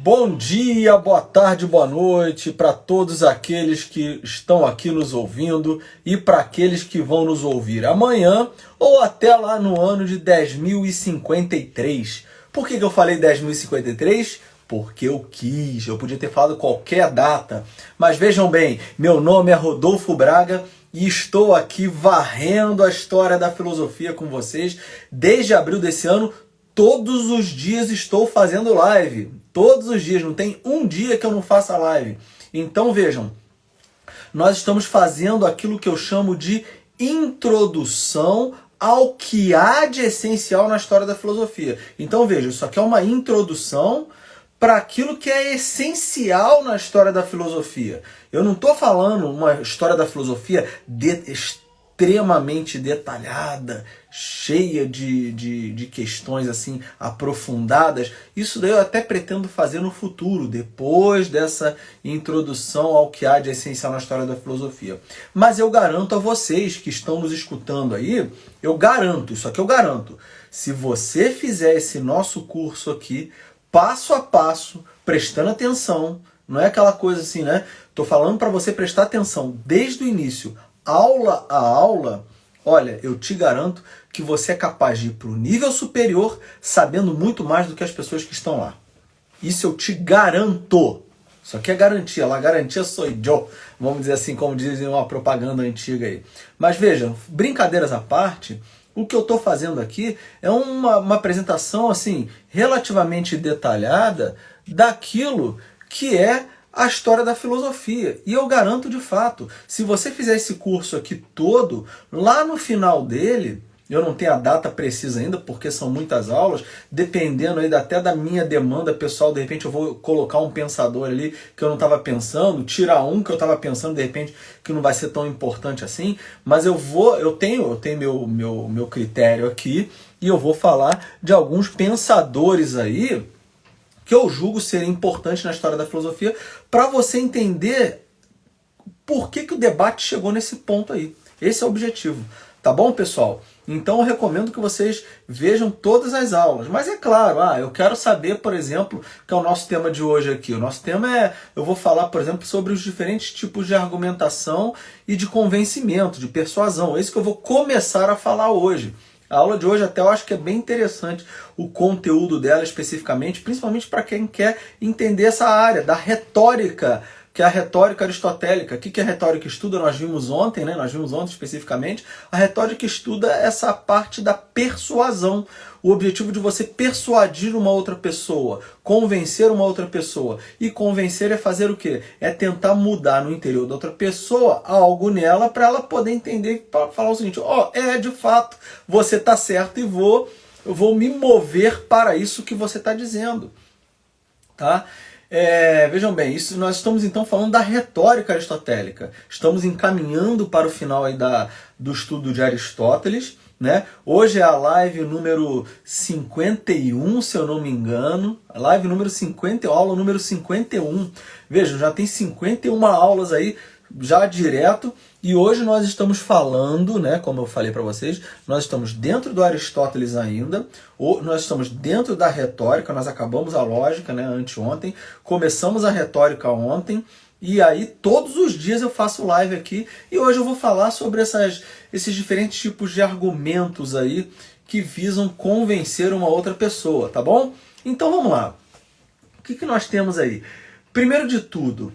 Bom dia, boa tarde, boa noite para todos aqueles que estão aqui nos ouvindo e para aqueles que vão nos ouvir amanhã ou até lá no ano de 10.053. Por que eu falei 10.053? Porque eu quis, eu podia ter falado qualquer data. Mas vejam bem, meu nome é Rodolfo Braga e estou aqui varrendo a história da filosofia com vocês desde abril desse ano. Todos os dias estou fazendo live. Todos os dias, não tem um dia que eu não faça live. Então vejam, nós estamos fazendo aquilo que eu chamo de introdução ao que há de essencial na história da filosofia. Então vejam, isso aqui é uma introdução para aquilo que é essencial na história da filosofia. Eu não estou falando uma história da filosofia extremamente detalhada, cheia de questões assim aprofundadas. Isso daí eu até pretendo fazer no futuro, depois dessa introdução ao que há de essencial na história da filosofia. Mas eu garanto a vocês que estão nos escutando aí, eu garanto, isso aqui eu garanto, se você fizer esse nosso curso aqui, passo a passo, prestando atenção, não é aquela coisa assim, né? Tô falando para você prestar atenção desde o início, aula a aula. Olha, eu te garanto que você é capaz de ir para o nível superior sabendo muito mais do que as pessoas que estão lá. Isso eu te garanto. Isso aqui é garantia. La garantia sou eu. Vamos dizer assim, como dizem uma propaganda antiga aí. Mas vejam, brincadeiras à parte, o que eu estou fazendo aqui é uma apresentação assim relativamente detalhada daquilo que é a história da filosofia. E eu garanto de fato, se você fizer esse curso aqui todo, lá no final dele, eu não tenho a data precisa ainda, porque são muitas aulas, dependendo aí até da minha demanda pessoal, de repente eu vou colocar um pensador ali que eu não estava pensando, tirar um que eu estava pensando, de repente, que não vai ser tão importante assim, mas eu tenho meu critério aqui, e eu vou falar de alguns pensadores aí, que eu julgo serem importantes na história da filosofia, para você entender por que o debate chegou nesse ponto aí. Esse é o objetivo. Tá bom, pessoal? Então eu recomendo que vocês vejam todas as aulas. Mas é claro, eu quero saber, por exemplo, que é o nosso tema de hoje aqui. O nosso tema eu vou falar, por exemplo, sobre os diferentes tipos de argumentação e de convencimento, de persuasão. É isso que eu vou começar a falar hoje. A aula de hoje até eu acho que é bem interessante o conteúdo dela especificamente, principalmente para quem quer entender essa área da retórica, que é a retórica aristotélica. O que a retórica estuda? Nós vimos ontem, né? Nós vimos ontem especificamente. A retórica estuda essa parte da persuasão. O objetivo de você persuadir uma outra pessoa, convencer uma outra pessoa. E convencer é fazer o quê? É tentar mudar no interior da outra pessoa algo nela para ela poder entender e falar o seguinte: de fato, você está certo e eu vou me mover para isso que você está dizendo. Tá? Vejam bem, nós estamos então falando da retórica aristotélica. Estamos encaminhando para o final aí do estudo de Aristóteles. Né? Hoje é a live número 51, se eu não me engano. A live número 50, aula número 51. Vejam, já tem 51 aulas aí, já direto. E hoje nós estamos falando, né, como eu falei para vocês, nós estamos dentro do Aristóteles ainda, ou nós estamos dentro da retórica, nós acabamos a lógica, né, anteontem, começamos a retórica ontem, e aí todos os dias eu faço live aqui, e hoje eu vou falar sobre esses diferentes tipos de argumentos aí que visam convencer uma outra pessoa, tá bom? Então vamos lá. O que nós temos aí? Primeiro de tudo,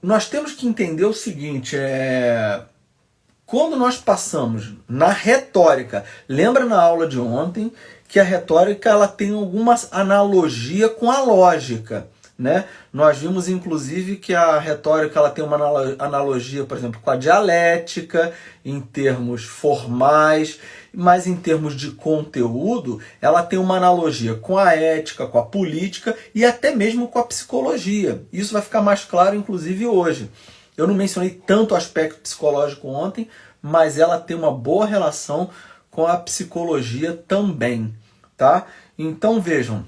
nós temos que entender o seguinte, quando nós passamos na retórica, lembra na aula de ontem que a retórica ela tem alguma analogia com a lógica, né? Nós vimos inclusive que a retórica ela tem uma analogia, por exemplo, com a dialética, em termos formais, mas em termos de conteúdo, ela tem uma analogia com a ética, com a política e até mesmo com a psicologia. Isso vai ficar mais claro, inclusive, hoje. Eu não mencionei tanto o aspecto psicológico ontem, mas ela tem uma boa relação com a psicologia também. Tá? Então, vejam.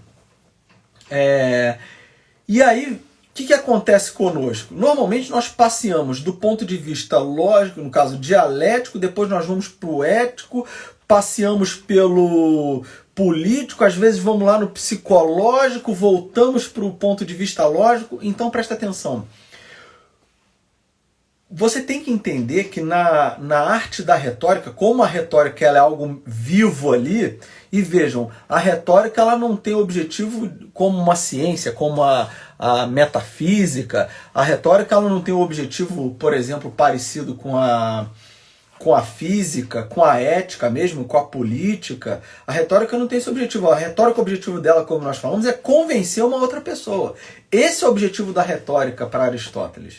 E aí, o que acontece conosco? Normalmente nós passeamos do ponto de vista lógico, no caso dialético, depois nós vamos para o ético, passeamos político, às vezes vamos lá no psicológico, voltamos para o ponto de vista lógico. Então presta atenção. Você tem que entender que na arte da retórica, como a retórica ela é algo vivo ali, e vejam, a retórica ela não tem objetivo como uma ciência, como a metafísica. A retórica ela não tem um objetivo, por exemplo, parecido com a física, com a ética mesmo, com a política. A retórica não tem esse objetivo. A retórica, o objetivo dela, como nós falamos, é convencer uma outra pessoa. Esse é o objetivo da retórica para Aristóteles.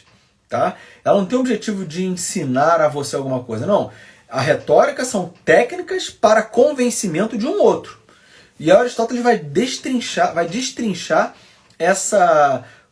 Tá? Ela não tem o objetivo de ensinar a você alguma coisa, não. A retórica são técnicas para convencimento de um outro. E Aristóteles vai destrinchar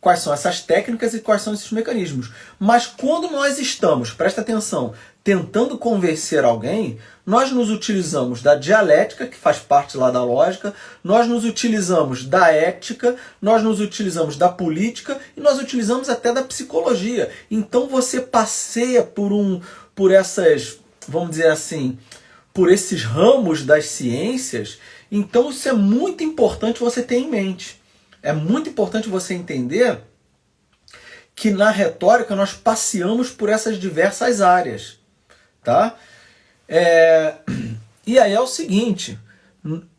quais são essas técnicas e quais são esses mecanismos. Mas quando nós estamos, presta atenção, tentando convencer alguém, nós nos utilizamos da dialética, que faz parte lá da lógica, nós nos utilizamos da ética, nós nos utilizamos da política e nós utilizamos até da psicologia. Então você passeia por essas, vamos dizer assim, por esses ramos das ciências. Então isso é muito importante você ter em mente. É muito importante você entender que na retórica nós passeamos por essas diversas áreas. Tá? E aí é o seguinte,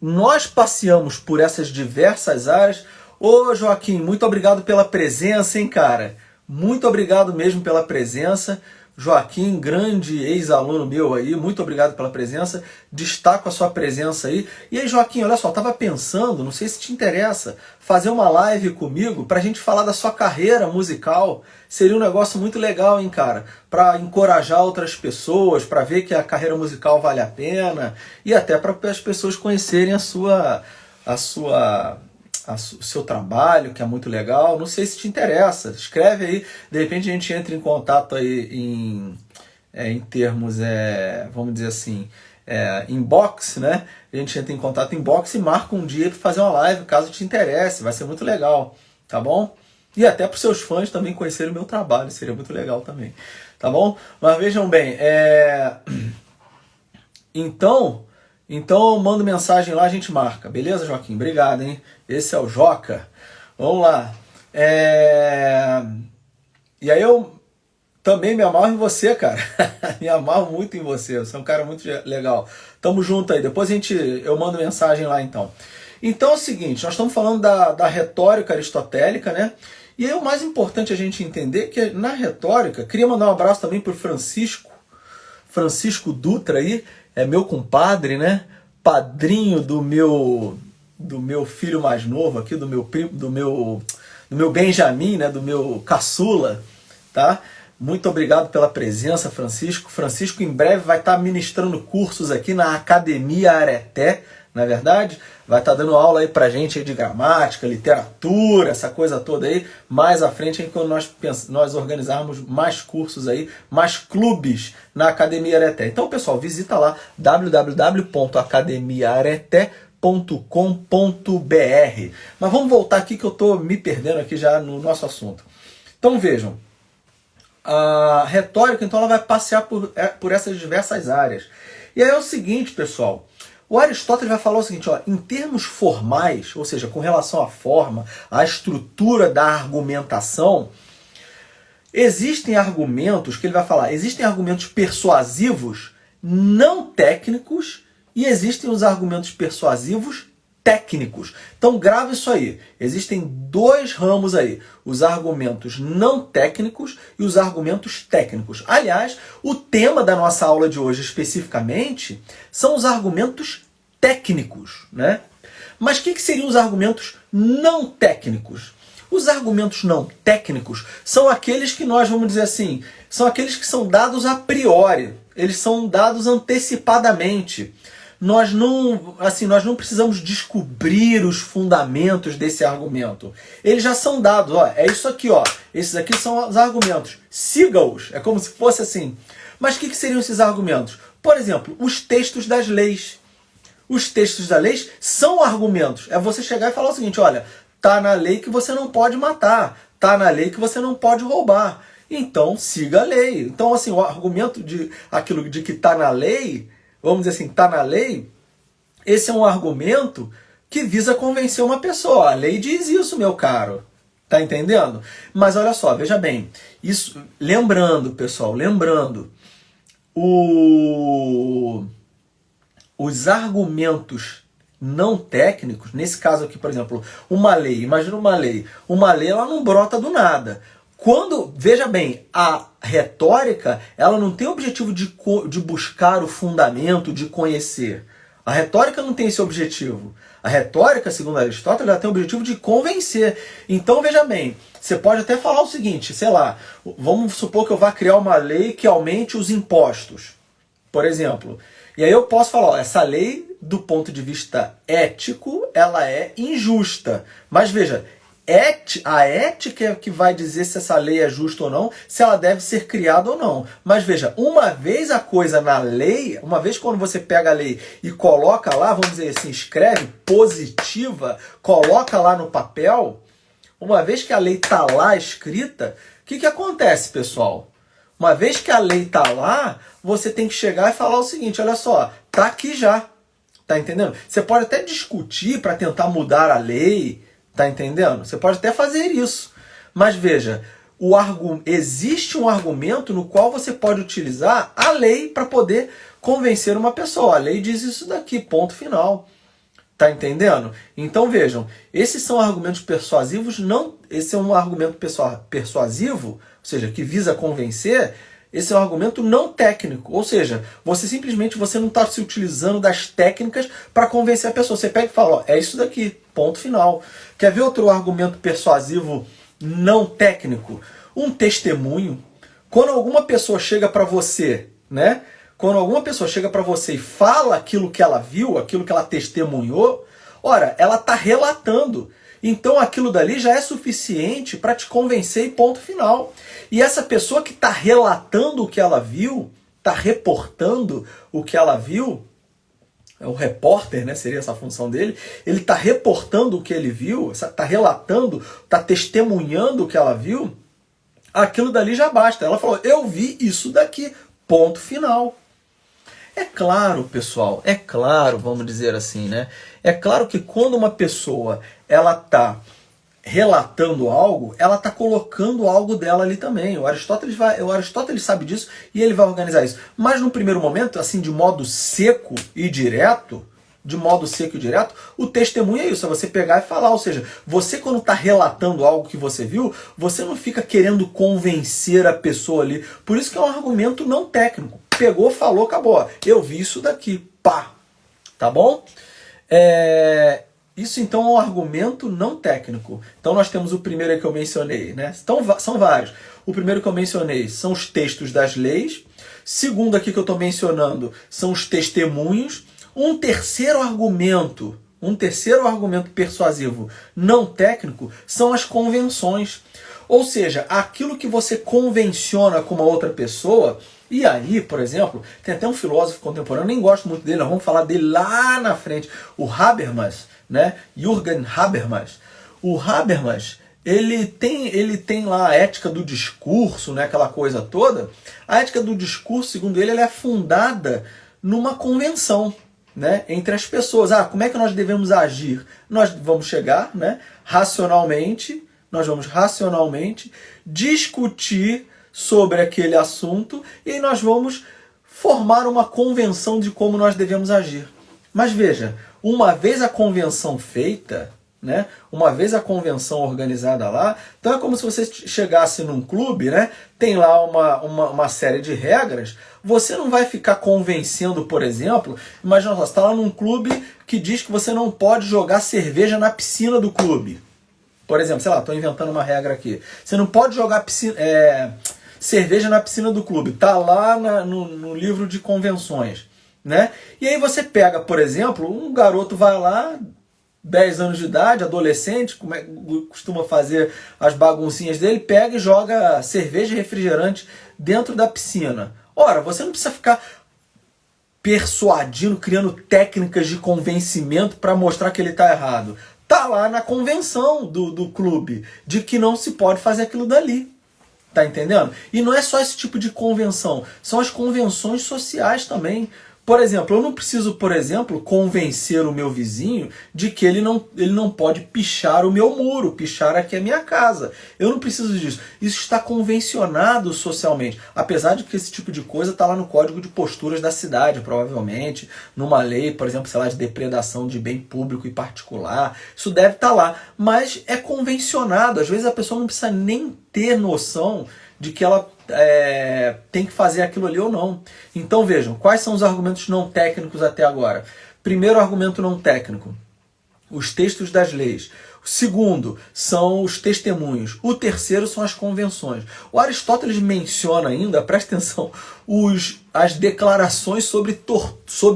nós passeamos por essas diversas áreas. Ô Joaquim, muito obrigado pela presença, hein, cara? Muito obrigado mesmo pela presença. Joaquim, grande ex-aluno meu aí, muito obrigado pela presença. Destaco a sua presença aí. E aí, Joaquim, olha só, eu tava pensando, não sei se te interessa, fazer uma live comigo pra gente falar da sua carreira musical. Seria um negócio muito legal, hein, cara? Pra encorajar outras pessoas, pra ver que a carreira musical vale a pena e até para as pessoas conhecerem o seu trabalho, que é muito legal. Não sei se te interessa. Escreve aí, de repente a gente entra em contato aí em termos, vamos dizer assim, inbox, né? A gente entra em contato inbox e marca um dia para fazer uma live, caso te interesse. Vai ser muito legal, tá bom? E até para os seus fãs também conhecerem o meu trabalho, seria muito legal também, tá bom? Mas vejam bem, Então eu mando mensagem lá, a gente marca. Beleza, Joaquim? Obrigado, hein? Esse é o Joca. Vamos lá. E aí eu também me amarro em você, cara. Me amarro muito em você. Você é um cara muito legal. Tamo junto aí. Depois eu mando mensagem lá, então. Então é o seguinte, nós estamos falando da retórica aristotélica, né? E aí o mais importante a gente entender que na retórica, queria mandar um abraço também pro Francisco Dutra aí, é meu compadre, né? Padrinho do meu filho mais novo aqui, do meu primo, do meu Benjamin, né? Do meu caçula, tá? Muito obrigado pela presença, Francisco. Francisco em breve vai estar ministrando cursos aqui na Academia Areté, na verdade, vai estar dando aula aí pra gente aí de gramática, literatura, essa coisa toda aí. Mais à frente, aí, quando nós organizarmos mais cursos aí, mais clubes na Academia Areté. Então, pessoal, visita lá www.academiaareté.com.br. Mas vamos voltar aqui que eu tô me perdendo aqui já no nosso assunto. Então, vejam, a retórica, então, ela vai passear por essas diversas áreas. E aí é o seguinte, pessoal, o Aristóteles vai falar o seguinte, ó, em termos formais, ou seja, com relação à forma, à estrutura da argumentação, existem argumentos, que ele vai falar, existem argumentos persuasivos não técnicos e existem os argumentos persuasivos técnicos. Então grave isso aí. Existem dois ramos aí, os argumentos não técnicos e os argumentos técnicos. Aliás, o tema da nossa aula de hoje especificamente são os argumentos técnicos, né? Mas o que seriam os argumentos não técnicos? Os argumentos não técnicos são aqueles que nós vamos dizer assim, são aqueles que são dados a priori, eles são dados antecipadamente. Nós não precisamos descobrir os fundamentos desse argumento. Eles já são dados, ó, é isso aqui, ó. Esses aqui são os argumentos. Siga-os, é como se fosse assim. Mas o que seriam esses argumentos? Por exemplo, os textos das leis. Os textos das leis são argumentos. É você chegar e falar o seguinte, olha, tá na lei que você não pode matar, tá na lei que você não pode roubar. Então, siga a lei. Então, assim, o argumento de aquilo de que tá na lei, vamos dizer assim, tá na lei, esse é um argumento que visa convencer uma pessoa. A lei diz isso, meu caro. Tá entendendo? Mas olha só, veja bem. Isso, lembrando, pessoal, os argumentos não técnicos, nesse caso aqui, por exemplo, uma lei, imagina uma lei ela não brota do nada. Veja bem, a retórica, ela não tem o objetivo de buscar o fundamento, de conhecer. A retórica não tem esse objetivo. A retórica, segundo Aristóteles, ela tem o objetivo de convencer. Então, veja bem, você pode até falar o seguinte, sei lá, vamos supor que eu vá criar uma lei que aumente os impostos, por exemplo. E aí eu posso falar, ó, essa lei, do ponto de vista ético, ela é injusta. Mas veja, a ética é que vai dizer se essa lei é justa ou não, se ela deve ser criada ou não. Mas veja, uma vez a coisa na lei, uma vez quando você pega a lei e coloca lá, vamos dizer assim, escreve positiva, coloca lá no papel, uma vez que a lei está lá escrita, o que acontece, pessoal? Uma vez que a lei está lá, você tem que chegar e falar o seguinte, olha só, tá aqui já, tá entendendo? Você pode até discutir para tentar mudar a lei, tá entendendo? Você pode até fazer isso. Mas veja, existe um argumento no qual você pode utilizar a lei para poder convencer uma pessoa. A lei diz isso daqui, ponto final. Tá entendendo? Então vejam, esses são argumentos persuasivos, esse é um argumento persuasivo, ou seja, que visa convencer. Esse é um argumento não técnico, ou seja, você não está se utilizando das técnicas para convencer a pessoa. Você pega e fala, ó, é isso daqui, ponto final. Quer ver outro argumento persuasivo não técnico? Um testemunho. Quando alguma pessoa chega para você, né? Quando alguma pessoa chega para você e fala aquilo que ela viu, aquilo que ela testemunhou, ora, ela está relatando. Então aquilo dali já é suficiente para te convencer e ponto final. E essa pessoa que está relatando o que ela viu, está reportando o que ela viu, é o repórter, né? Seria essa a função dele. Ele está reportando o que ele viu, está relatando, está testemunhando o que ela viu. Aquilo dali já basta. Ela falou, eu vi isso daqui, ponto final. É claro, pessoal, é claro, vamos dizer assim, né? É claro que quando uma pessoa ela está relatando algo, ela está colocando algo dela ali também. O Aristóteles sabe disso e ele vai organizar isso. Mas no primeiro momento, assim, de modo seco e direto, o testemunho é isso, é você pegar e falar. Ou seja, você quando está relatando algo que você viu, você não fica querendo convencer a pessoa ali. Por isso que é um argumento não técnico. Pegou, falou, acabou. Eu vi isso daqui, pá. Tá bom? Isso então é um argumento não técnico. Então nós temos o primeiro que eu mencionei, né? Então, são vários. O primeiro que eu mencionei são os textos das leis. Segundo aqui que eu estou mencionando são os testemunhos. Um terceiro argumento persuasivo não técnico são as convenções. Ou seja, aquilo que você convenciona com uma outra pessoa. E aí, por exemplo, tem até um filósofo contemporâneo, nem gosto muito dele, nós vamos falar dele lá na frente, o Habermas, né? Jürgen Habermas. O Habermas, ele tem lá a ética do discurso, né? Aquela coisa toda. A ética do discurso, segundo ele, ela é fundada numa convenção, né, entre as pessoas. Como é que nós devemos agir? Nós vamos chegar, né, racionalmente discutir sobre aquele assunto e nós vamos formar uma convenção de como nós devemos agir. Mas veja, uma vez a convenção feita, né, uma vez a convenção organizada lá, então é como se você chegasse num clube, né, tem lá uma série de regras, você não vai ficar convencendo, por exemplo, imagina só, você está lá num clube que diz que você não pode jogar cerveja na piscina do clube. Por exemplo, sei lá, estou inventando uma regra aqui. Você não pode jogar cerveja na piscina do clube. Está lá no livro de convenções, né? E aí você pega, por exemplo, um garoto vai lá, 10 anos de idade, adolescente, como costuma fazer as baguncinhas dele, pega e joga cerveja e refrigerante dentro da piscina. Ora, você não precisa ficar persuadindo, criando técnicas de convencimento para mostrar que ele está errado. Está lá na convenção do clube de que não se pode fazer aquilo dali. Tá entendendo? E não é só esse tipo de convenção, são as convenções sociais também. Por exemplo, eu não preciso, por exemplo, convencer o meu vizinho de que ele não pode pichar o meu muro, pichar aqui a minha casa. Eu não preciso disso. Isso está convencionado socialmente. Apesar de que esse tipo de coisa está lá no Código de Posturas da cidade, provavelmente, numa lei, por exemplo, sei lá, de depredação de bem público e particular. Isso deve estar lá. Mas é convencionado. Às vezes a pessoa não precisa nem ter noção de que ela tem que fazer aquilo ali ou não. Então vejam, quais são os argumentos não técnicos até agora? Primeiro argumento não técnico, os textos das leis. O segundo são os testemunhos. O terceiro são as convenções. O Aristóteles menciona ainda, presta atenção, as declarações sobre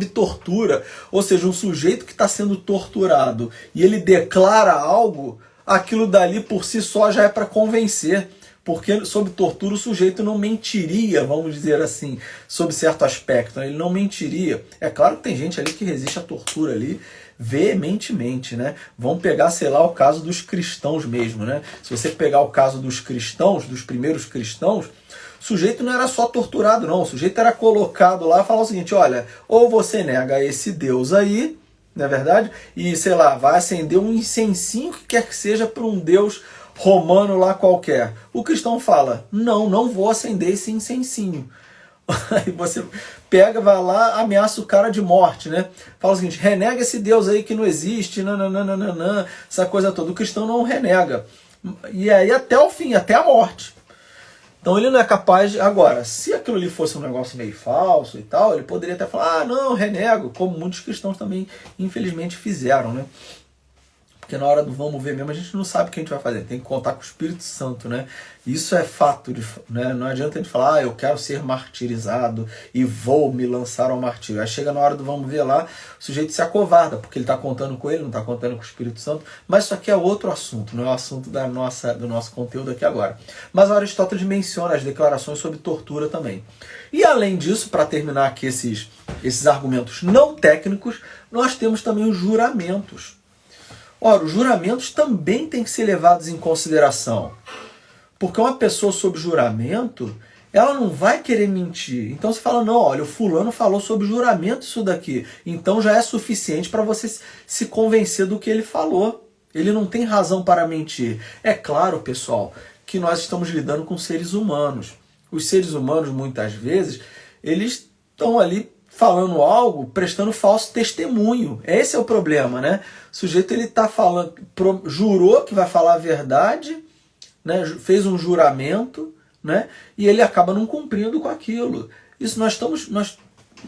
tortura. Ou seja, um sujeito que está sendo torturado e ele declara algo, aquilo dali por si só já é para convencer. Porque sob tortura o sujeito não mentiria, vamos dizer assim, sob certo aspecto. Ele não mentiria. É claro que tem gente ali que resiste à tortura ali veementemente, né? Vamos pegar, sei lá, o caso dos cristãos mesmo, né? Se você pegar o caso dos cristãos, dos primeiros cristãos, o sujeito não era só torturado, não. O sujeito era colocado lá e falava o seguinte, olha, ou você nega esse Deus aí, não é verdade? E, sei lá, vai acender um incensinho que quer que seja para um Deus romano lá qualquer. O cristão fala, não vou acender esse incensinho. Aí você pega, vai lá, ameaça o cara de morte, né? Fala o seguinte, renega esse Deus aí que não existe, nananana, essa coisa toda. O cristão não renega. E aí até o fim, até a morte. Então ele não é capaz de... Agora, se aquilo ali fosse um negócio meio falso e tal, ele poderia até falar, não, renego, como muitos cristãos também, infelizmente, fizeram, né? Porque na hora do vamos ver mesmo, a gente não sabe o que a gente vai fazer. Tem que contar com o Espírito Santo, né? Isso é fato, né? Não adianta a gente falar, eu quero ser martirizado e vou me lançar ao martírio. Aí chega na hora do vamos ver lá, o sujeito se acovarda, porque ele está contando com ele, não está contando com o Espírito Santo. Mas isso aqui é outro assunto, não é o assunto do nosso conteúdo aqui agora. Mas Aristóteles menciona as declarações sobre tortura também. E além disso, para terminar aqui esses argumentos não técnicos, nós temos também os juramentos. Ora, os juramentos também têm que ser levados em consideração. Porque uma pessoa sob juramento, ela não vai querer mentir. Então você fala, não, olha, o fulano falou sobre juramento isso daqui. Então já é suficiente para você se convencer do que ele falou. Ele não tem razão para mentir. É claro, pessoal, que nós estamos lidando com seres humanos. Os seres humanos, muitas vezes, eles estão ali falando algo, prestando falso testemunho. Esse é o problema, né? O sujeito, ele está falando, jurou que vai falar a verdade, né? Fez um juramento, né? E ele acaba não cumprindo com aquilo. Isso nós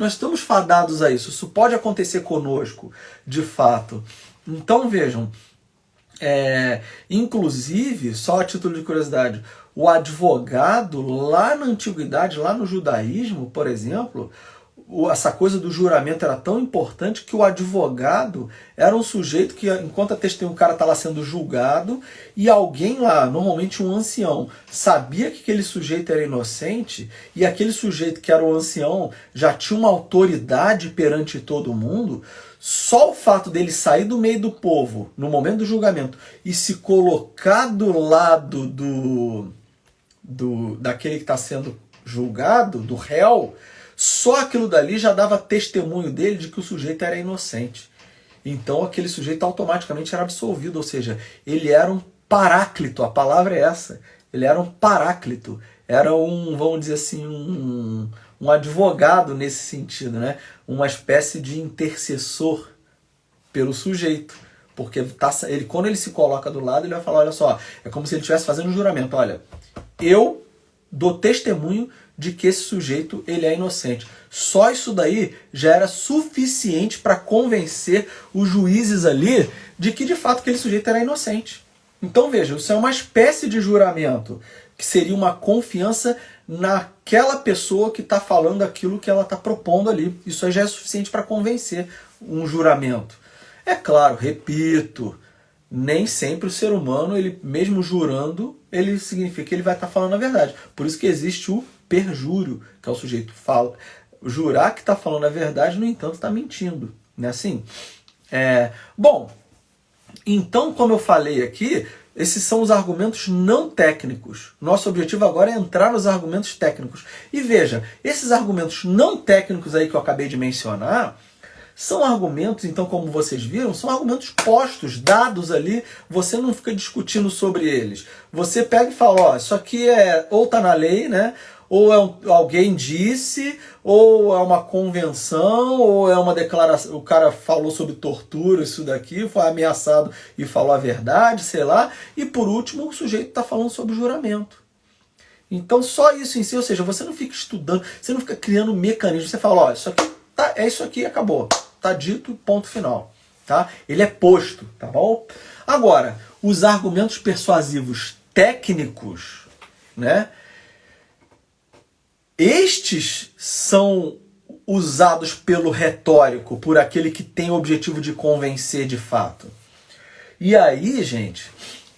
estamos fadados a isso. Isso pode acontecer conosco, de fato. Então vejam, inclusive, só a título de curiosidade, o advogado lá na antiguidade, lá no judaísmo, por exemplo, essa coisa do juramento era tão importante que o advogado era um sujeito que, enquanto a testemunha, o cara está lá sendo julgado, e alguém lá, normalmente um ancião, sabia que aquele sujeito era inocente, e aquele sujeito que era o ancião já tinha uma autoridade perante todo mundo. Só o fato dele sair do meio do povo no momento do julgamento e se colocar do lado daquele que está sendo julgado, do réu, só aquilo dali já dava testemunho dele de que o sujeito era inocente. Então aquele sujeito automaticamente era absolvido, ou seja, ele era um paráclito, a palavra é essa. Ele era um paráclito, era vamos dizer assim, um advogado nesse sentido, né? Uma espécie de intercessor pelo sujeito. Porque quando ele se coloca do lado, ele vai falar, olha só, é como se ele estivesse fazendo um juramento, olha, eu dou testemunho de que esse sujeito ele é inocente. Só isso daí já era suficiente para convencer os juízes ali de que de fato aquele sujeito era inocente. Então veja, isso é uma espécie de juramento, que seria uma confiança naquela pessoa que está falando aquilo que ela está propondo ali. Isso aí já é suficiente para convencer um juramento. É claro, repito, nem sempre o ser humano, ele mesmo jurando, ele significa que ele vai estar falando a verdade. Por isso que existe o perjúrio, que é o sujeito jurar que está falando a verdade, no entanto está mentindo. Não é assim? Bom, então, como eu falei aqui, esses são os argumentos não técnicos. Nosso objetivo agora é entrar nos argumentos técnicos. E veja, esses argumentos não técnicos aí que eu acabei de mencionar, são argumentos, então, como vocês viram, são argumentos postos, dados ali, você não fica discutindo sobre eles. Você pega e fala, ó, isso aqui ou tá na lei, né? Ou alguém disse, ou é uma convenção, ou é uma declaração, o cara falou sobre tortura, isso daqui, foi ameaçado e falou a verdade, sei lá. E por último, o sujeito está falando sobre juramento. Então só isso em si, ou seja, você não fica estudando, você não fica criando mecanismos, você fala, ó, isso aqui tá, é isso aqui, acabou. Tá dito, ponto final. Tá? Ele é posto, tá bom? Agora, os argumentos persuasivos técnicos, né? Estes são usados pelo retórico, por aquele que tem o objetivo de convencer de fato. E aí, gente,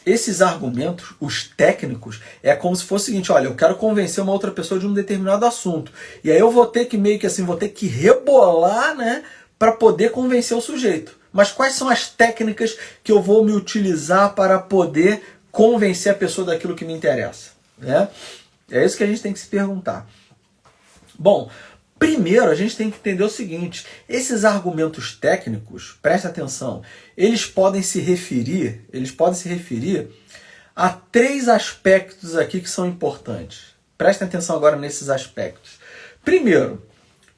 esses argumentos, os técnicos, é como se fosse o seguinte, olha, eu quero convencer uma outra pessoa de um determinado assunto. E aí eu vou ter que meio que assim, vou ter que rebolar, né, para poder convencer o sujeito. Mas quais são as técnicas que eu vou me utilizar para poder convencer a pessoa daquilo que me interessa? Né? É isso que a gente tem que se perguntar. Bom, primeiro a gente tem que entender o seguinte, esses argumentos técnicos, presta atenção, eles podem se referir a 3 aspectos aqui que são importantes. Prestem atenção agora nesses aspectos. Primeiro,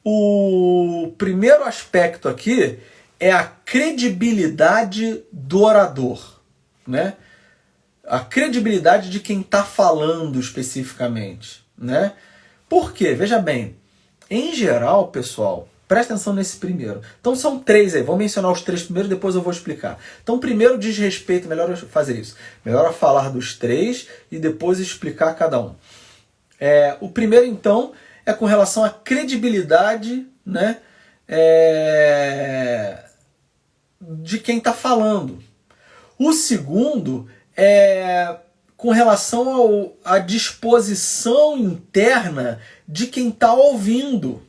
o primeiro aspecto aqui é a credibilidade do orador, né? A credibilidade de quem está falando especificamente, né? Por quê? Veja bem, em geral, pessoal, presta atenção nesse primeiro. Então são 3 aí, vou mencionar os 3 primeiros, depois eu vou explicar. Então primeiro diz respeito, melhor eu fazer isso. Melhor eu falar dos 3 e depois explicar cada um. O primeiro então é com relação à credibilidade, né, de quem está falando. O segundo é com relação à disposição interna de quem está ouvindo,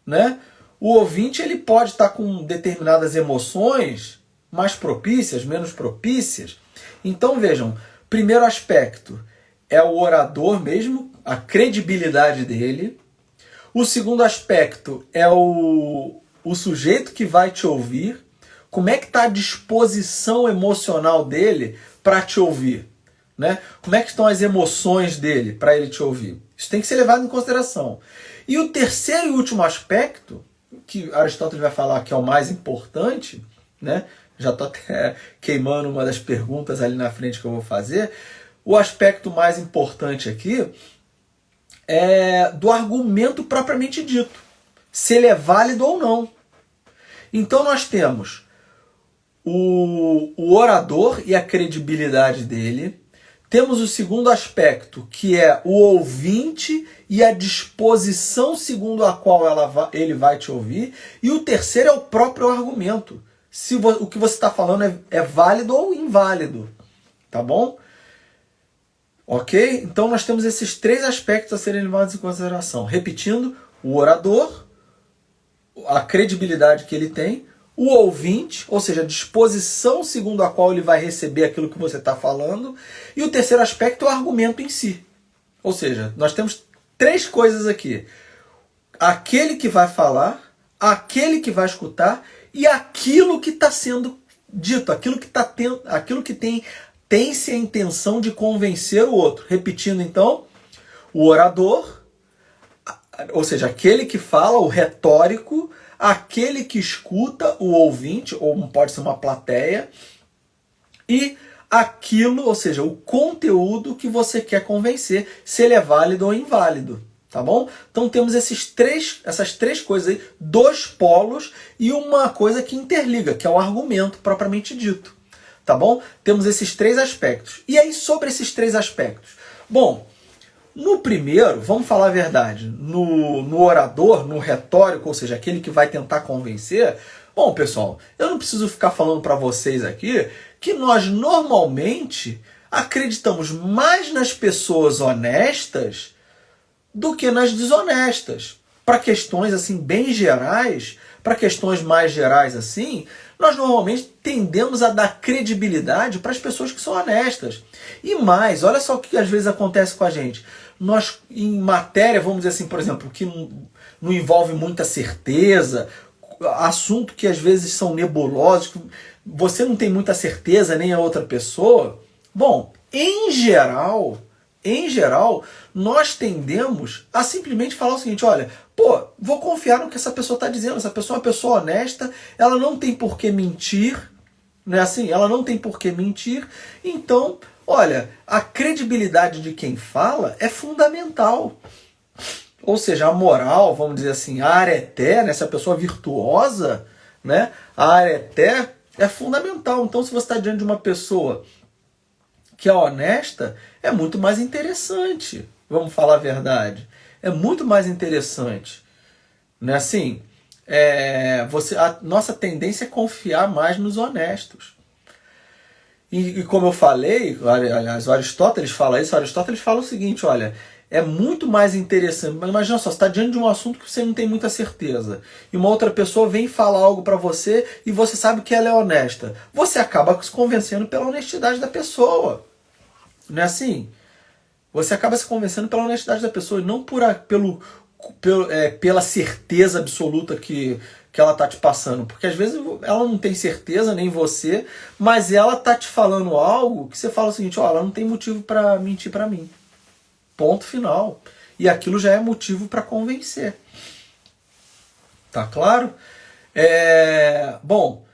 né? O ouvinte ele pode estar com determinadas emoções mais propícias, menos propícias. Então vejam, primeiro aspecto é o orador mesmo, a credibilidade dele. O segundo aspecto é o sujeito que vai te ouvir. Como é que está a disposição emocional dele para te ouvir? Né? Como é que estão as emoções dele para ele te ouvir? Isso tem que ser levado em consideração. E o terceiro e último aspecto, que Aristóteles vai falar que é o mais importante, né? Já estou até queimando uma das perguntas ali na frente que eu vou fazer. O aspecto mais importante aqui é do argumento propriamente dito, se ele é válido ou não. Então nós temos o orador e a credibilidade dele. Temos o segundo aspecto, que é o ouvinte e a disposição segundo a qual ele vai te ouvir. E o terceiro é o próprio argumento. Se o que você está falando é válido ou inválido. Tá bom? Ok? Então nós temos esses 3 aspectos a serem levados em consideração. Repetindo, o orador, a credibilidade que ele tem, o ouvinte, ou seja, a disposição segundo a qual ele vai receber aquilo que você está falando, e o terceiro aspecto é o argumento em si. Ou seja, nós temos 3 coisas aqui. Aquele que vai falar, aquele que vai escutar e aquilo que está sendo dito, aquilo que tem-se a intenção de convencer o outro. Repetindo então, o orador, ou seja, aquele que fala, o retórico, aquele que escuta, o ouvinte, ou pode ser uma plateia, e aquilo, ou seja, o conteúdo que você quer convencer, se ele é válido ou inválido, tá bom? Então temos essas três coisas aí, 2 polos e uma coisa que interliga, que é o argumento propriamente dito, tá bom? Temos esses 3 aspectos. E aí sobre esses 3 aspectos? Bom, no primeiro, vamos falar a verdade, no orador, no retórico, ou seja, aquele que vai tentar convencer, bom, pessoal, eu não preciso ficar falando para vocês aqui que nós normalmente acreditamos mais nas pessoas honestas do que nas desonestas. para questões assim bem gerais, para questões mais gerais assim, nós normalmente tendemos a dar credibilidade para as pessoas que são honestas. E mais, olha só o que às vezes acontece com a gente. Nós, em matéria, vamos dizer assim, por exemplo, que não envolve muita certeza, assunto que às vezes são nebulosos, que você não tem muita certeza, nem a outra pessoa. Bom, em geral, nós tendemos a simplesmente falar o seguinte, olha, pô, vou confiar no que essa pessoa está dizendo, essa pessoa é uma pessoa honesta, ela não tem por que mentir, não é assim? Ela não tem por que mentir, então, olha, a credibilidade de quem fala é fundamental. Ou seja, a moral, vamos dizer assim, a areté, né, essa pessoa virtuosa, né, a areté é fundamental. Então, se você está diante de uma pessoa que é honesta, é muito mais interessante. Vamos falar a verdade. É muito mais interessante. Não é assim? A nossa tendência é confiar mais nos honestos. E como eu falei, aliás, o Aristóteles fala isso, Aristóteles fala o seguinte, olha, é muito mais interessante, mas imagina só, você está diante de um assunto que você não tem muita certeza, e uma outra pessoa vem falar algo para você e você sabe que ela é honesta. Você acaba se convencendo pela honestidade da pessoa. Não é assim? Você acaba se convencendo pela honestidade da pessoa e não pela certeza absoluta que ela está te passando. Porque às vezes ela não tem certeza, nem você, mas ela está te falando algo que você fala o seguinte, ó, ela não tem motivo para mentir para mim. Ponto final. E aquilo já é motivo para convencer. Tá claro? Bom,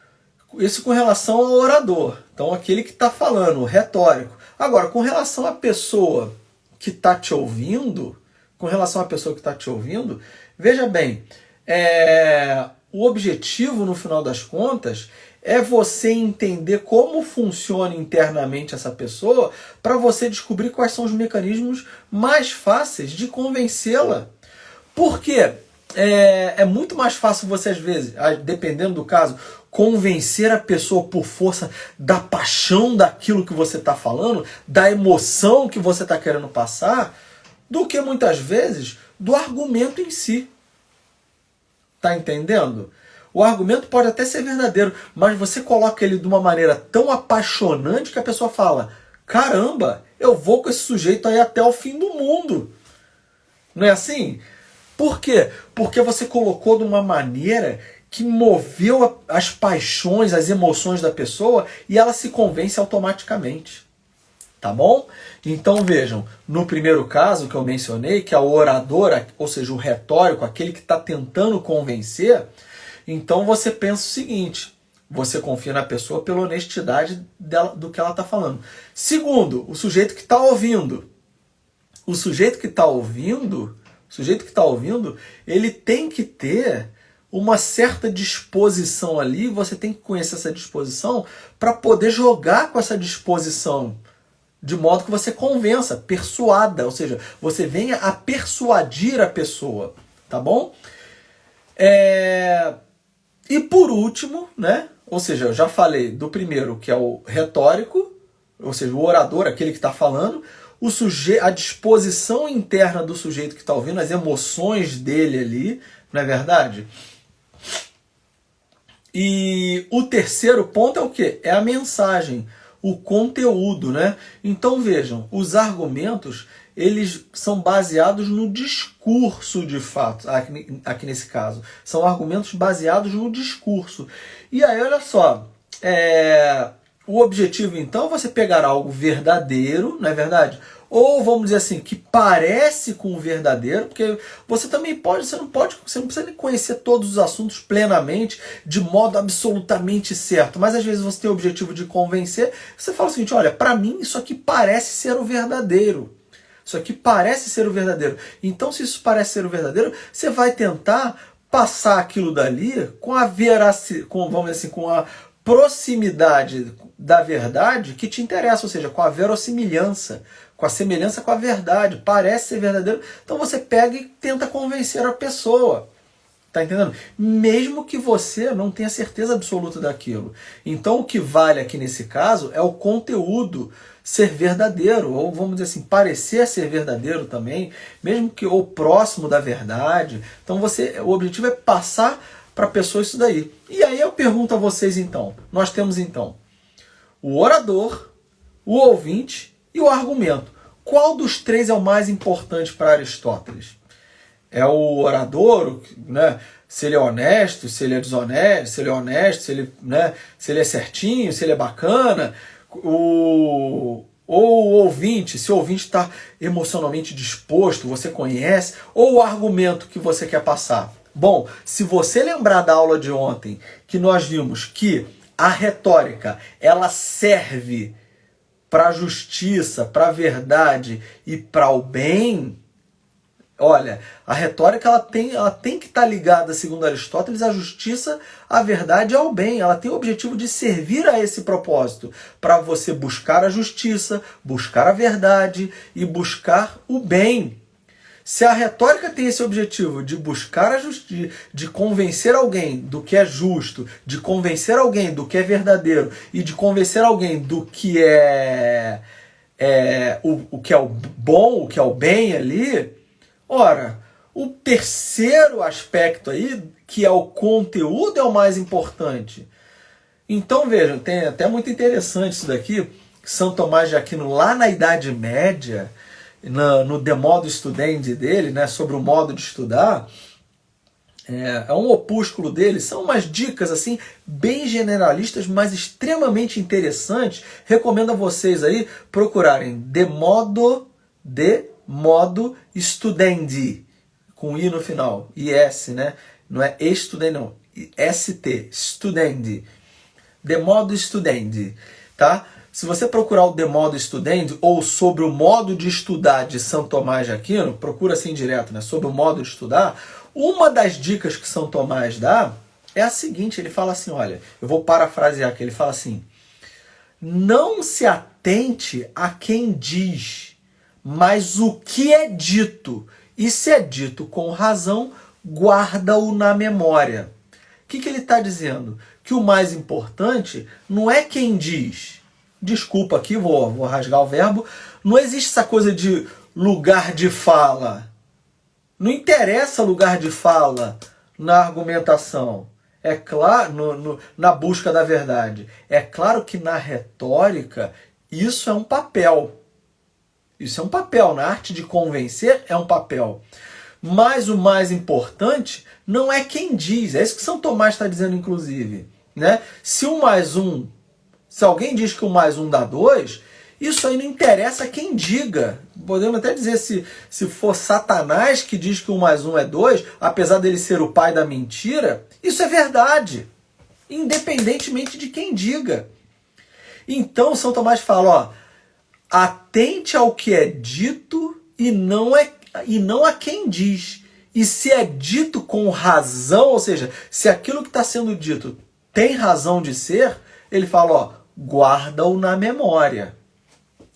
isso com relação ao orador. Então, aquele que está falando, o retórico. Agora, com relação à pessoa que está te ouvindo, veja bem, o objetivo, no final das contas, é você entender como funciona internamente essa pessoa para você descobrir quais são os mecanismos mais fáceis de convencê-la. Por quê? É muito mais fácil você, às vezes, dependendo do caso, convencer a pessoa por força da paixão daquilo que você está falando, da emoção que você está querendo passar, do que muitas vezes do argumento em si. Tá entendendo? O argumento pode até ser verdadeiro, mas você coloca ele de uma maneira tão apaixonante que a pessoa fala, caramba, eu vou com esse sujeito aí até o fim do mundo. Não é assim? Por quê? Porque você colocou de uma maneira que moveu as paixões, as emoções da pessoa e ela se convence automaticamente. Tá bom? Então vejam, no primeiro caso que eu mencionei, que é o orador, ou seja, o retórico, aquele que está tentando convencer, então você pensa o seguinte, você confia na pessoa pela honestidade dela, do que ela está falando. Segundo, o sujeito que está ouvindo. O sujeito que está ouvindo, ele tem que ter uma certa disposição ali, você tem que conhecer essa disposição para poder jogar com essa disposição, de modo que você convença, persuada, ou seja, você venha a persuadir a pessoa, tá bom? E por último, né? Ou seja, eu já falei do primeiro, que é o retórico, ou seja, o orador, aquele que está falando, a disposição interna do sujeito que está ouvindo, as emoções dele ali, não é verdade? E o terceiro ponto é o quê? É a mensagem, o conteúdo, né? Então vejam, os argumentos, eles são baseados no discurso de fato, aqui nesse caso. São argumentos baseados no discurso. E aí, olha só, o objetivo então é você pegar algo verdadeiro, não é verdade? Ou vamos dizer assim, que parece com o verdadeiro, porque você também você não precisa nem conhecer todos os assuntos plenamente, de modo absolutamente certo, mas às vezes você tem o objetivo de convencer, você fala o seguinte, olha, para mim isso aqui parece ser o verdadeiro. Isso aqui parece ser o verdadeiro. Então, se isso parece ser o verdadeiro, você vai tentar passar aquilo dali com a veracidade, vamos dizer assim, com a proximidade da verdade que te interessa, ou seja, com a verossimilhança, com a semelhança com a verdade, parece ser verdadeiro, então você pega e tenta convencer a pessoa. Tá entendendo? Mesmo que você não tenha certeza absoluta daquilo. Então o que vale aqui nesse caso é o conteúdo ser verdadeiro, ou vamos dizer assim, parecer ser verdadeiro também, mesmo que ou próximo da verdade. Então o objetivo é passar para a pessoa isso daí. E aí eu pergunto a vocês então, nós temos então o orador, o ouvinte e o argumento. Qual dos três é o mais importante para Aristóteles? É o orador, né? Se ele é honesto, se ele é desonesto, se ele é honesto, se ele, né? Se ele é certinho, se ele é bacana. Ou o ouvinte, se o ouvinte está emocionalmente disposto, você conhece, ou o argumento que você quer passar. Bom, se você lembrar da aula de ontem, que nós vimos que a retórica, ela serve para a justiça, para a verdade e para o bem. Olha, a retórica ela tem que estar ligada, segundo Aristóteles, à justiça, à verdade e ao bem. Ela tem o objetivo de servir a esse propósito, para você buscar a justiça, buscar a verdade e buscar o bem. Se a retórica tem esse objetivo de buscar a justiça, de convencer alguém do que é justo, de convencer alguém do que é verdadeiro e de convencer alguém do que o que é o bom, o que é o bem ali. Ora, o terceiro aspecto aí, que é o conteúdo, é o mais importante. Então, vejam, tem até muito interessante isso daqui, São Tomás de Aquino, lá na Idade Média, no De Modo Studendi dele, né, sobre o modo de estudar, é um opúsculo dele, são umas dicas assim, bem generalistas, mas extremamente interessantes. Recomendo a vocês aí procurarem De Modo Studendi, com I no final, IS, né? Não é Studendi, não, ST, Studendi. De Modo Studendi, tá? Se você procurar o De Modo Studendi, ou sobre o modo de estudar de São Tomás de Aquino, procura assim direto, né? Sobre o modo de estudar, uma das dicas que São Tomás dá é a seguinte, ele fala assim, olha, eu vou parafrasear aqui, ele fala assim, não se atente a quem diz, mas o que é dito, e se é dito com razão, guarda-o na memória. O que ele está dizendo? Que o mais importante não é quem diz. Desculpa aqui, vou rasgar o verbo. Não existe essa coisa de lugar de fala. Não interessa lugar de fala na argumentação. É claro, na busca da verdade. É claro que na retórica isso é um papel. Isso é um papel. Na arte de convencer é um papel. Mas o mais importante não é quem diz. É isso que São Tomás está dizendo, inclusive. Né? Se alguém diz que 1 mais 1 dá 2, isso aí não interessa quem diga. Podemos até dizer, se for Satanás que diz que 1 mais 1 é 2, apesar dele ser o pai da mentira, isso é verdade. Independentemente de quem diga. Então, São Tomás fala, ó, atente ao que é dito e não a quem diz. E se é dito com razão, ou seja, se aquilo que está sendo dito tem razão de ser, ele fala, ó, guarda-o na memória.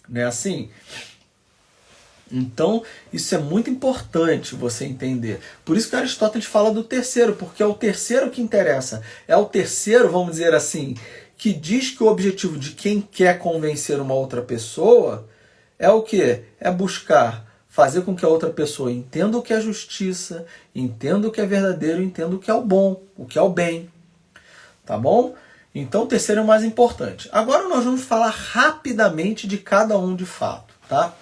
Não é assim? Então, isso é muito importante você entender. Por isso que Aristóteles fala do terceiro, porque é o terceiro que interessa. É o terceiro, vamos dizer assim, que diz que o objetivo de quem quer convencer uma outra pessoa é o quê? É buscar fazer com que a outra pessoa entenda o que é justiça, entenda o que é verdadeiro, entenda o que é o bom, o que é o bem. Tá bom? Então o terceiro é o mais importante. Agora nós vamos falar rapidamente de cada um de fato, tá?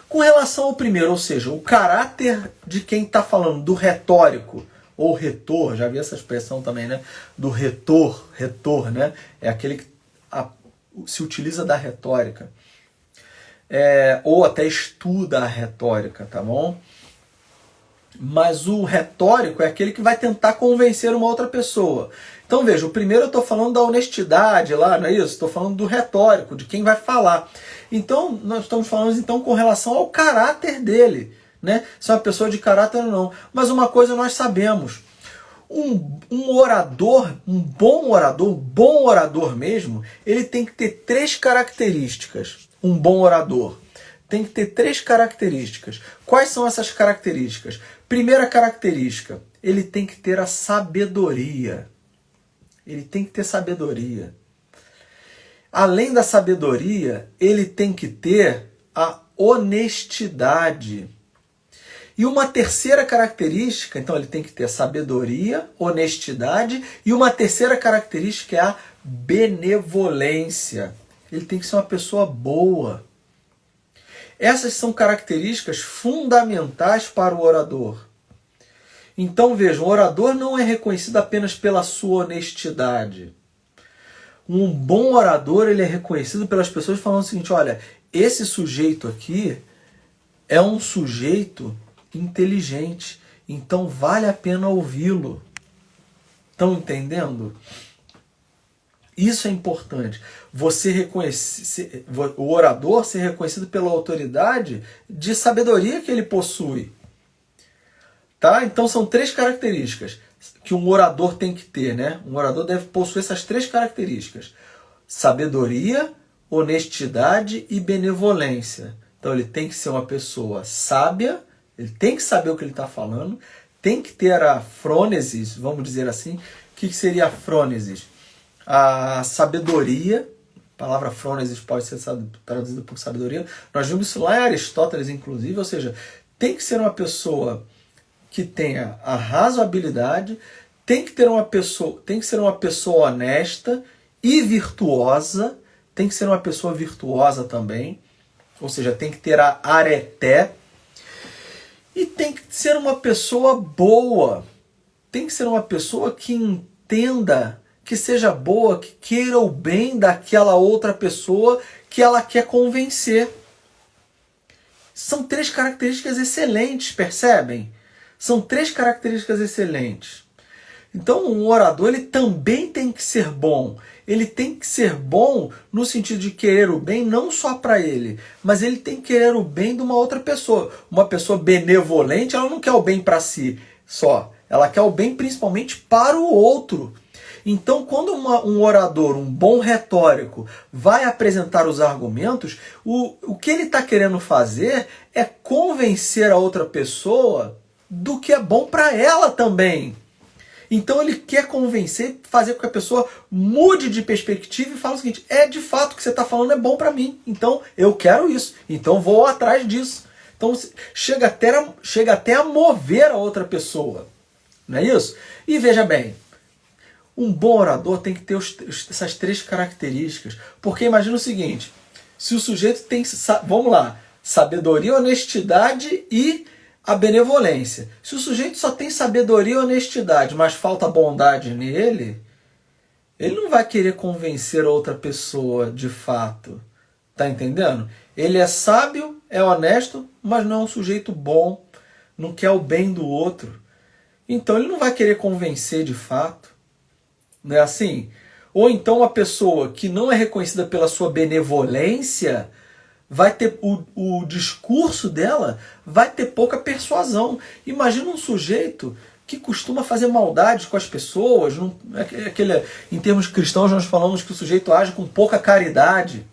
Com relação ao primeiro, ou seja, o caráter de quem está falando, do retórico, ou retor, já vi essa expressão também, né? Do retor, né? É aquele que se utiliza da retórica. Ou até estuda a retórica, tá bom? Mas o retórico é aquele que vai tentar convencer uma outra pessoa. Então veja, o primeiro eu estou falando da honestidade lá, não é isso? Estou falando do retórico, de quem vai falar. Então nós estamos falando então com relação ao caráter dele, né? Se é uma pessoa de caráter ou não. Mas uma coisa nós sabemos, um orador, um bom orador mesmo, ele tem que ter 3 características. Um bom orador tem que ter 3 características. Quais são essas características? Primeira característica, ele tem que ter a sabedoria. Ele tem que ter sabedoria. Além da sabedoria, ele tem que ter a honestidade. E uma terceira característica, então ele tem que ter sabedoria, honestidade, e uma terceira característica é a benevolência. Ele tem que ser uma pessoa boa. Essas são características fundamentais para o orador. Então vejam, o orador não é reconhecido apenas pela sua honestidade. Um bom orador, ele é reconhecido pelas pessoas falando o seguinte: olha, esse sujeito aqui é um sujeito inteligente, então vale a pena ouvi-lo. Estão entendendo? Isso é importante. Você reconhecer, o orador ser reconhecido pela autoridade de sabedoria que ele possui. Tá? Então são 3 características que um orador tem que ter, né? Um orador deve possuir essas 3 características: sabedoria, honestidade e benevolência. Então ele tem que ser uma pessoa sábia, ele tem que saber o que ele está falando, tem que ter a frônesis, vamos dizer assim. O que seria a frônesis? A sabedoria. A palavra frônesis pode ser traduzida por sabedoria. Nós vimos isso lá em Aristóteles, inclusive, ou seja, tem que ser uma pessoa que tenha a razoabilidade, tem que ser uma pessoa honesta e virtuosa, tem que ser uma pessoa virtuosa também, ou seja, tem que ter a areté, e tem que ser uma pessoa boa, tem que ser uma pessoa que entenda, que seja boa, que queira o bem daquela outra pessoa que ela quer convencer. São 3 características excelentes, percebem? São 3 características excelentes. Então, um orador ele também tem que ser bom. Ele tem que ser bom no sentido de querer o bem não só para ele, mas ele tem que querer o bem de uma outra pessoa. Uma pessoa benevolente, ela não quer o bem para si só. Ela quer o bem principalmente para o outro. Então, quando um orador, um bom retórico, vai apresentar os argumentos, o que ele está querendo fazer é convencer a outra pessoa do que é bom para ela também. Então ele quer convencer, fazer com que a pessoa mude de perspectiva e fale o seguinte: de fato o que você está falando é bom para mim, então eu quero isso, então vou atrás disso. Então chega até a mover a outra pessoa, não é isso? E veja bem, um bom orador tem que ter essas 3 características, porque imagina o seguinte: se o sujeito tem, vamos lá, sabedoria, honestidade e a benevolência. Se o sujeito só tem sabedoria e honestidade, mas falta bondade nele, ele não vai querer convencer outra pessoa de fato. Tá entendendo? Ele é sábio, é honesto, mas não é um sujeito bom, não quer o bem do outro. Então ele não vai querer convencer de fato. Não é assim? Ou então uma pessoa que não é reconhecida pela sua benevolência, vai ter o discurso dela vai ter pouca persuasão. Imagina um sujeito que costuma fazer maldade com as pessoas. Em termos cristãos, nós falamos que o sujeito age com pouca caridade.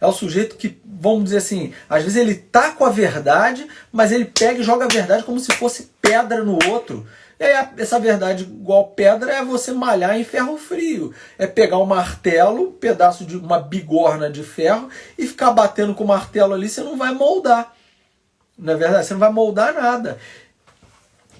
É o sujeito que, vamos dizer assim, às vezes ele tá com a verdade, mas ele pega e joga a verdade como se fosse pedra no outro. E aí essa verdade igual pedra é você malhar em ferro frio. É pegar um martelo, um pedaço de uma bigorna de ferro e ficar batendo com o martelo ali, você não vai moldar. Não é verdade? Você não vai moldar nada.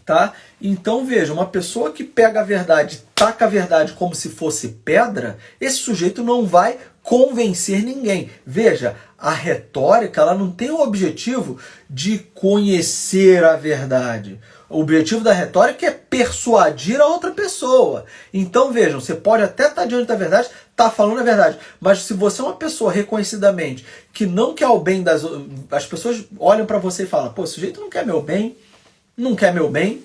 Tá? Então veja, uma pessoa que pega a verdade, taca a verdade como se fosse pedra, esse sujeito não vai convencer ninguém. Veja, a retórica ela não tem o objetivo de conhecer a verdade. O objetivo da retórica é persuadir a outra pessoa. Então vejam, você pode até estar diante da verdade, estar falando a verdade, mas se você é uma pessoa reconhecidamente que não quer o bem das outras, as pessoas olham para você e falam: pô, esse sujeito não quer meu bem, não quer meu bem.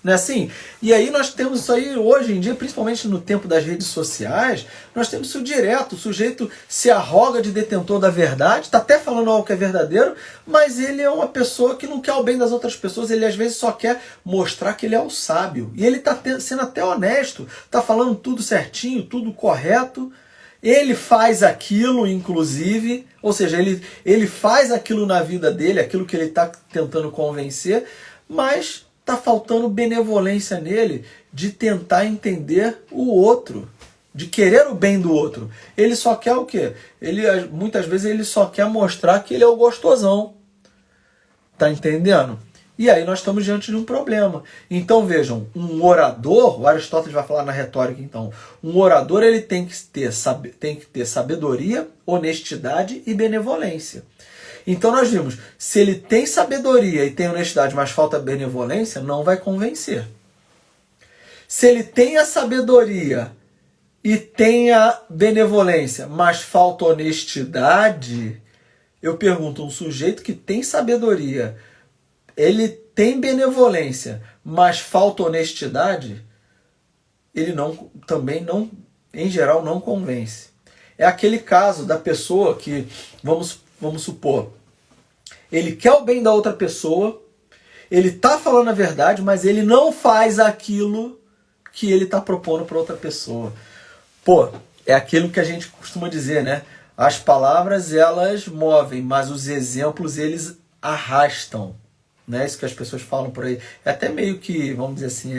Não é assim? E aí nós temos isso aí hoje em dia, principalmente no tempo das redes sociais, nós temos isso direto. O sujeito se arroga de detentor da verdade, está até falando algo que é verdadeiro, mas ele é uma pessoa que não quer o bem das outras pessoas, ele às vezes só quer mostrar que ele é o sábio. E ele está sendo até honesto, está falando tudo certinho, tudo correto. Ele faz aquilo, inclusive, ou seja, ele faz aquilo na vida dele, aquilo que ele está tentando convencer, mas está faltando benevolência nele de tentar entender o outro, de querer o bem do outro. Ele só quer o quê? Muitas vezes ele só quer mostrar que ele é o gostosão. Tá entendendo? E aí nós estamos diante de um problema. Então vejam, um orador, o Aristóteles vai falar na retórica então, um orador ele tem que ter sabedoria, honestidade e benevolência. Então nós vimos, se ele tem sabedoria e tem honestidade, mas falta benevolência, não vai convencer. Se ele tem a sabedoria e tem a benevolência, mas falta honestidade, eu pergunto, um sujeito que tem sabedoria, ele tem benevolência, mas falta honestidade, ele também não, em geral, não convence. É aquele caso da pessoa que, vamos supor, ele quer o bem da outra pessoa, ele está falando a verdade, mas ele não faz aquilo que ele está propondo para outra pessoa. Pô, é aquilo que a gente costuma dizer, né? As palavras, elas movem, mas os exemplos, eles arrastam. Né? Isso que as pessoas falam por aí. É até meio que, vamos dizer assim,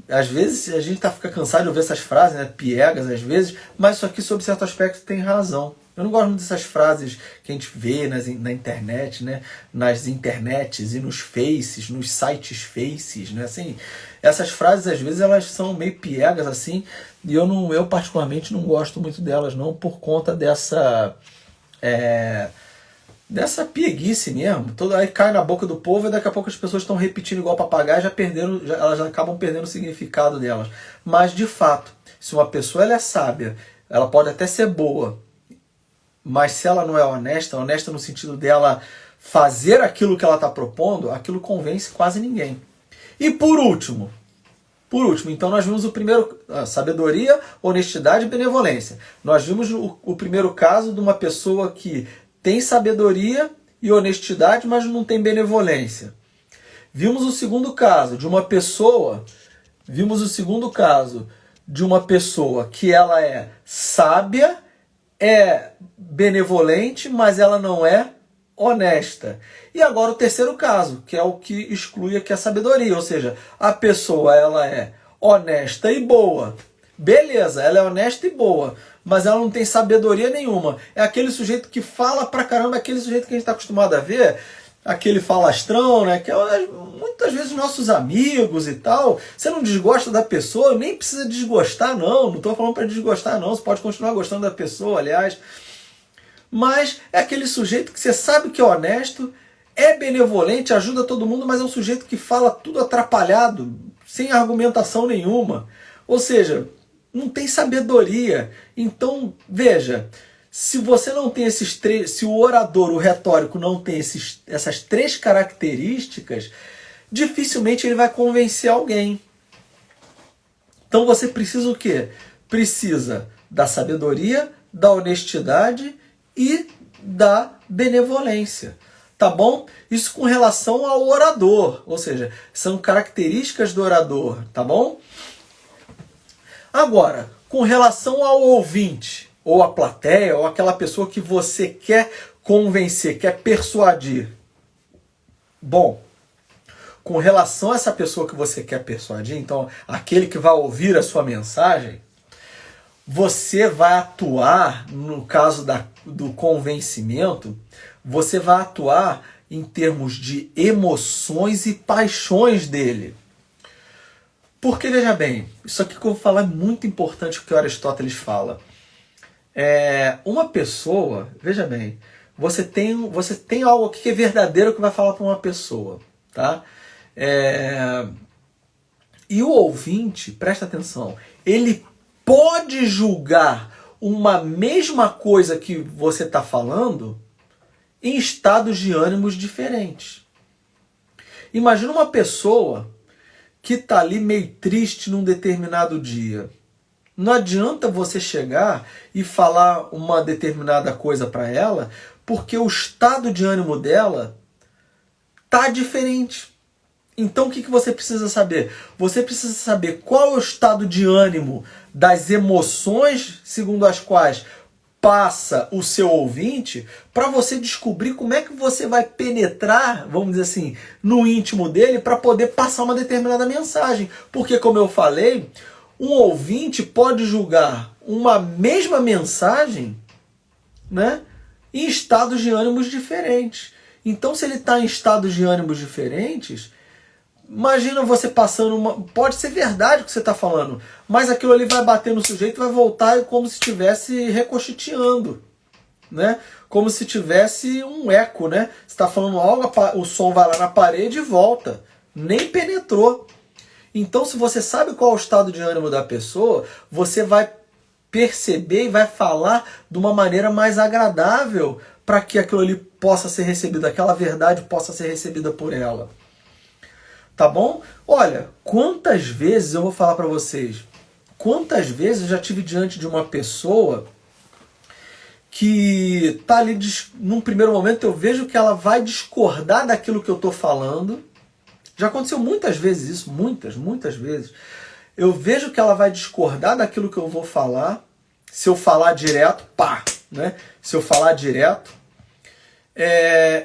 às vezes a gente fica cansado de ouvir essas frases, né? Piegas às vezes, mas isso aqui, sob certo aspecto, tem razão. Eu não gosto muito dessas frases que a gente vê na internet, né? Nas internets e nos faces, nos sites faces, né? Assim, essas frases, às vezes, elas são meio piegas, assim, e eu particularmente não gosto muito delas, não, por conta dessa pieguice mesmo. Aí cai na boca do povo e daqui a pouco as pessoas estão repetindo igual papagaio, elas já acabam perdendo o significado delas. Mas, de fato, se uma pessoa ela é sábia, ela pode até ser boa, mas se ela não é honesta no sentido dela fazer aquilo que ela está propondo, aquilo convence quase ninguém. E por último, então nós vimos o primeiro, sabedoria, honestidade e benevolência. Nós vimos o primeiro caso de uma pessoa que tem sabedoria e honestidade, mas não tem benevolência. Vimos o segundo caso de uma pessoa que ela é sábia, é benevolente, mas ela não é honesta. E agora o terceiro caso, que é o que exclui aqui a sabedoria, ou seja, a pessoa ela é honesta e boa. Beleza, ela é honesta e boa, mas ela não tem sabedoria nenhuma. É aquele sujeito que fala pra caramba, aquele sujeito que a gente está acostumado a ver, aquele falastrão, né? Que é muitas vezes nossos amigos e tal. Você não desgosta da pessoa, nem precisa desgostar, não. Não estou falando para desgostar, não. Você pode continuar gostando da pessoa, aliás. Mas é aquele sujeito que você sabe que é honesto, é benevolente, ajuda todo mundo, mas é um sujeito que fala tudo atrapalhado, sem argumentação nenhuma. Ou seja, não tem sabedoria. Então, veja, se você não tem se o orador, o retórico não tem essas três características, dificilmente ele vai convencer alguém. Então você precisa o quê? Precisa da sabedoria, da honestidade e da benevolência. Tá bom? Isso com relação ao orador, ou seja, são características do orador, tá bom? Agora, com relação ao ouvinte, ou a plateia, ou aquela pessoa que você quer convencer, quer persuadir. Bom, com relação a essa pessoa que você quer persuadir, então, aquele que vai ouvir a sua mensagem, você vai atuar, no caso do convencimento, você vai atuar em termos de emoções e paixões dele. Porque, veja bem, isso aqui que eu vou falar é muito importante o que o Aristóteles fala. Uma pessoa, veja bem, você tem algo aqui que é verdadeiro que vai falar para uma pessoa, tá? E o ouvinte, presta atenção, ele pode julgar uma mesma coisa que você está falando em estados de ânimos diferentes. Imagina uma pessoa que está ali meio triste num determinado dia. Não adianta você chegar e falar uma determinada coisa para ela, porque o estado de ânimo dela está diferente. Então o que você precisa saber? Você precisa saber qual é o estado de ânimo das emoções segundo as quais passa o seu ouvinte para você descobrir como é que você vai penetrar, vamos dizer assim, no íntimo dele para poder passar uma determinada mensagem. Porque, como eu falei, um ouvinte pode julgar uma mesma mensagem, né, em estados de ânimos diferentes. Então, se ele está em estados de ânimos diferentes, imagina você passando uma... Pode ser verdade o que você está falando, mas aquilo ali vai bater no sujeito e vai voltar como se estivesse ricocheteando, né? Como se tivesse um eco, né? Você está falando algo, o som vai lá na parede e volta. Nem penetrou. Então, se você sabe qual é o estado de ânimo da pessoa, você vai perceber e vai falar de uma maneira mais agradável para que aquilo ali possa ser recebido, aquela verdade possa ser recebida por ela. Tá bom? Olha, quantas vezes eu vou falar para vocês, quantas vezes eu já tive diante de uma pessoa que tá ali, num primeiro momento eu vejo que ela vai discordar daquilo que eu tô falando. Já aconteceu muitas vezes isso, muitas vezes. Eu vejo que ela vai discordar daquilo que eu vou falar. Se eu falar direto, pá, né? Se eu falar direto.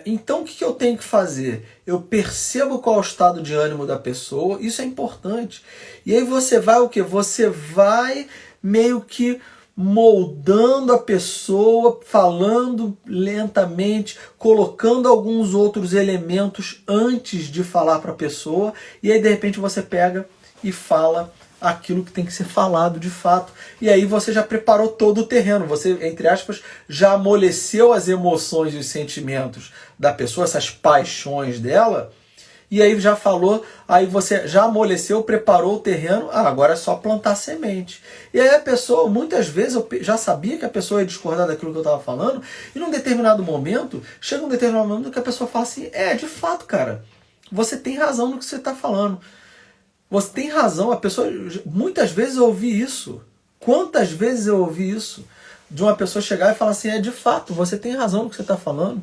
Então o que eu tenho que fazer? Eu percebo qual é o estado de ânimo da pessoa, isso é importante. E aí você vai o quê? Você vai meio que moldando a pessoa, falando lentamente, colocando alguns outros elementos antes de falar para a pessoa, e aí de repente você pega e fala aquilo que tem que ser falado de fato. E aí você já preparou todo o terreno, você, entre aspas, já amoleceu as emoções e os sentimentos da pessoa, essas paixões dela, e aí já falou, aí você já amoleceu, preparou o terreno, agora é só plantar semente. E aí a pessoa, muitas vezes, eu já sabia que a pessoa ia discordar daquilo que eu estava falando, e num determinado momento, chega um determinado momento que a pessoa fala assim, de fato, cara, você tem razão no que você está falando. Você tem razão, a pessoa... Muitas vezes eu ouvi isso. Quantas vezes eu ouvi isso? De uma pessoa chegar e falar assim, de fato, você tem razão no que você está falando.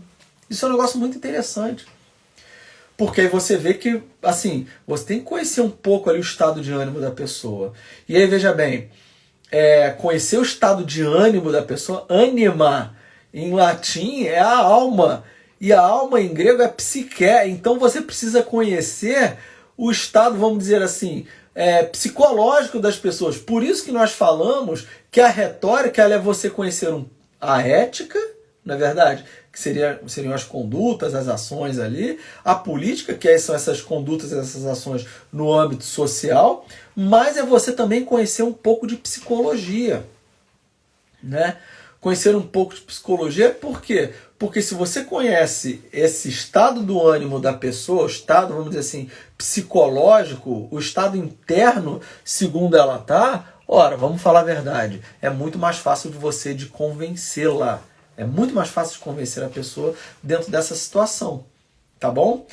Isso é um negócio muito interessante. Porque aí você vê que, assim, você tem que conhecer um pouco ali o estado de ânimo da pessoa. E aí, veja bem, conhecer o estado de ânimo da pessoa, anima, em latim, é a alma. E a alma em grego é psique. Então você precisa conhecer o estado, vamos dizer assim, psicológico das pessoas. Por isso que nós falamos que a retórica ela é você conhecer a ética, na verdade, que seriam as condutas, as ações ali, a política, que são essas condutas, essas ações no âmbito social, mas é você também conhecer um pouco de psicologia, né? Conhecer um pouco de psicologia, por quê? Porque se você conhece esse estado do ânimo da pessoa, o estado, vamos dizer assim, psicológico, o estado interno, segundo ela tá, ora, vamos falar a verdade, é muito mais fácil de você de convencê-la. É muito mais fácil de convencer a pessoa dentro dessa situação, tá bom?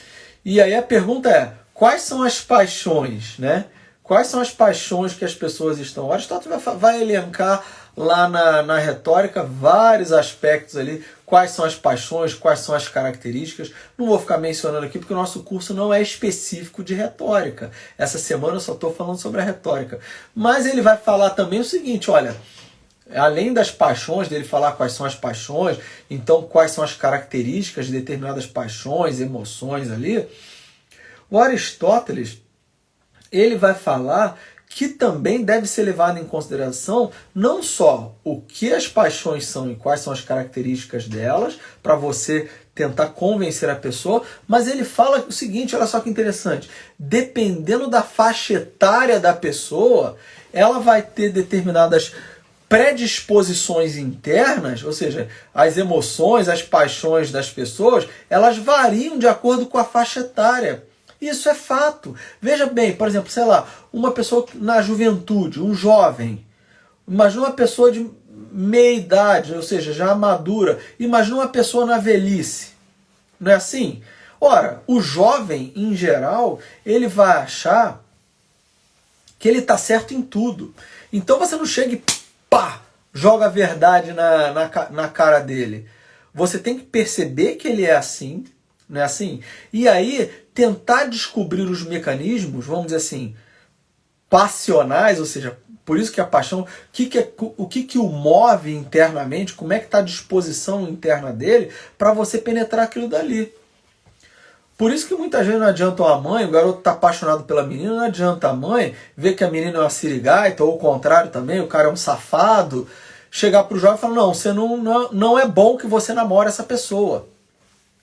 E aí a pergunta é, quais são as paixões, né? Quais são as paixões que as pessoas estão... Aristóteles vai elencar lá na retórica vários aspectos ali, quais são as paixões, quais são as características. Não vou ficar mencionando aqui porque o nosso curso não é específico de retórica. Essa semana eu só estou falando sobre a retórica. Mas ele vai falar também o seguinte, olha... Além das paixões, dele falar quais são as paixões, então quais são as características de determinadas paixões, emoções ali, o Aristóteles, ele vai falar que também deve ser levado em consideração não só o que as paixões são e quais são as características delas, para você tentar convencer a pessoa, mas ele fala o seguinte, olha só que interessante, dependendo da faixa etária da pessoa, ela vai ter determinadas predisposições internas, ou seja, as emoções, as paixões das pessoas, elas variam de acordo com a faixa etária. Isso é fato. Veja bem, por exemplo, sei lá, uma pessoa na juventude, um jovem, imagina uma pessoa de meia idade, ou seja, já madura, imagina uma pessoa na velhice. Não é assim? Ora, o jovem, em geral, ele vai achar que ele está certo em tudo. Então você não chega e pá, joga a verdade na cara dele. Você tem que perceber que ele é assim, não é assim? E aí tentar descobrir os mecanismos, vamos dizer assim, passionais, ou seja, Por isso que a paixão, o que o move internamente, como é que está a disposição interna dele para você penetrar aquilo dali. Por isso que muitas vezes não adianta a mãe, o garoto está apaixonado pela menina, não adianta a mãe ver que a menina é uma sirigaita, ou o contrário também, o cara é um safado, chegar para o jovem e falar, não, você não é bom que você namore essa pessoa.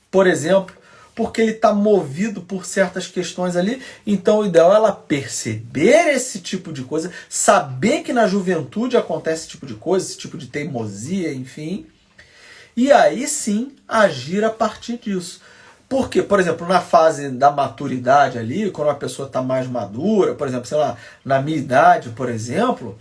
Por exemplo, porque ele está movido por certas questões ali, então o ideal é ela perceber esse tipo de coisa, saber que na juventude acontece esse tipo de coisa, esse tipo de teimosia, enfim, e aí sim agir a partir disso. Porque, por exemplo, na fase da maturidade ali, quando a pessoa está mais madura, por exemplo, sei lá, na minha idade, por exemplo,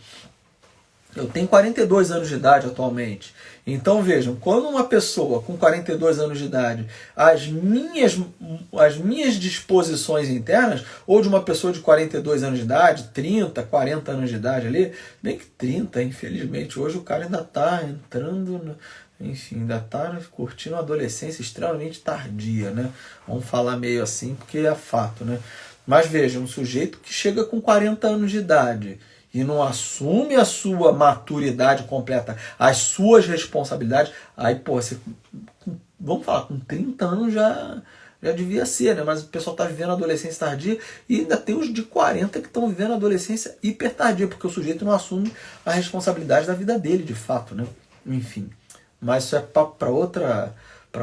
eu tenho 42 anos de idade atualmente. Então vejam, quando uma pessoa com 42 anos de idade, as minhas disposições internas, ou de uma pessoa de 42 anos de idade, 30, 40 anos de idade ali, nem que 30, infelizmente, hoje o cara ainda está entrando, enfim, ainda está curtindo uma adolescência extremamente tardia, né? Vamos falar meio assim, porque é fato, né? Mas vejam, um sujeito que chega com 40 anos de idade e não assume a sua maturidade completa, as suas responsabilidades, aí, pô, você, vamos falar, com 30 anos já devia ser, né? Mas o pessoal está vivendo a adolescência tardia e ainda tem os de 40 que estão vivendo a adolescência hiper tardia, porque o sujeito não assume a responsabilidade da vida dele, de fato, né? Enfim, mas isso é papo para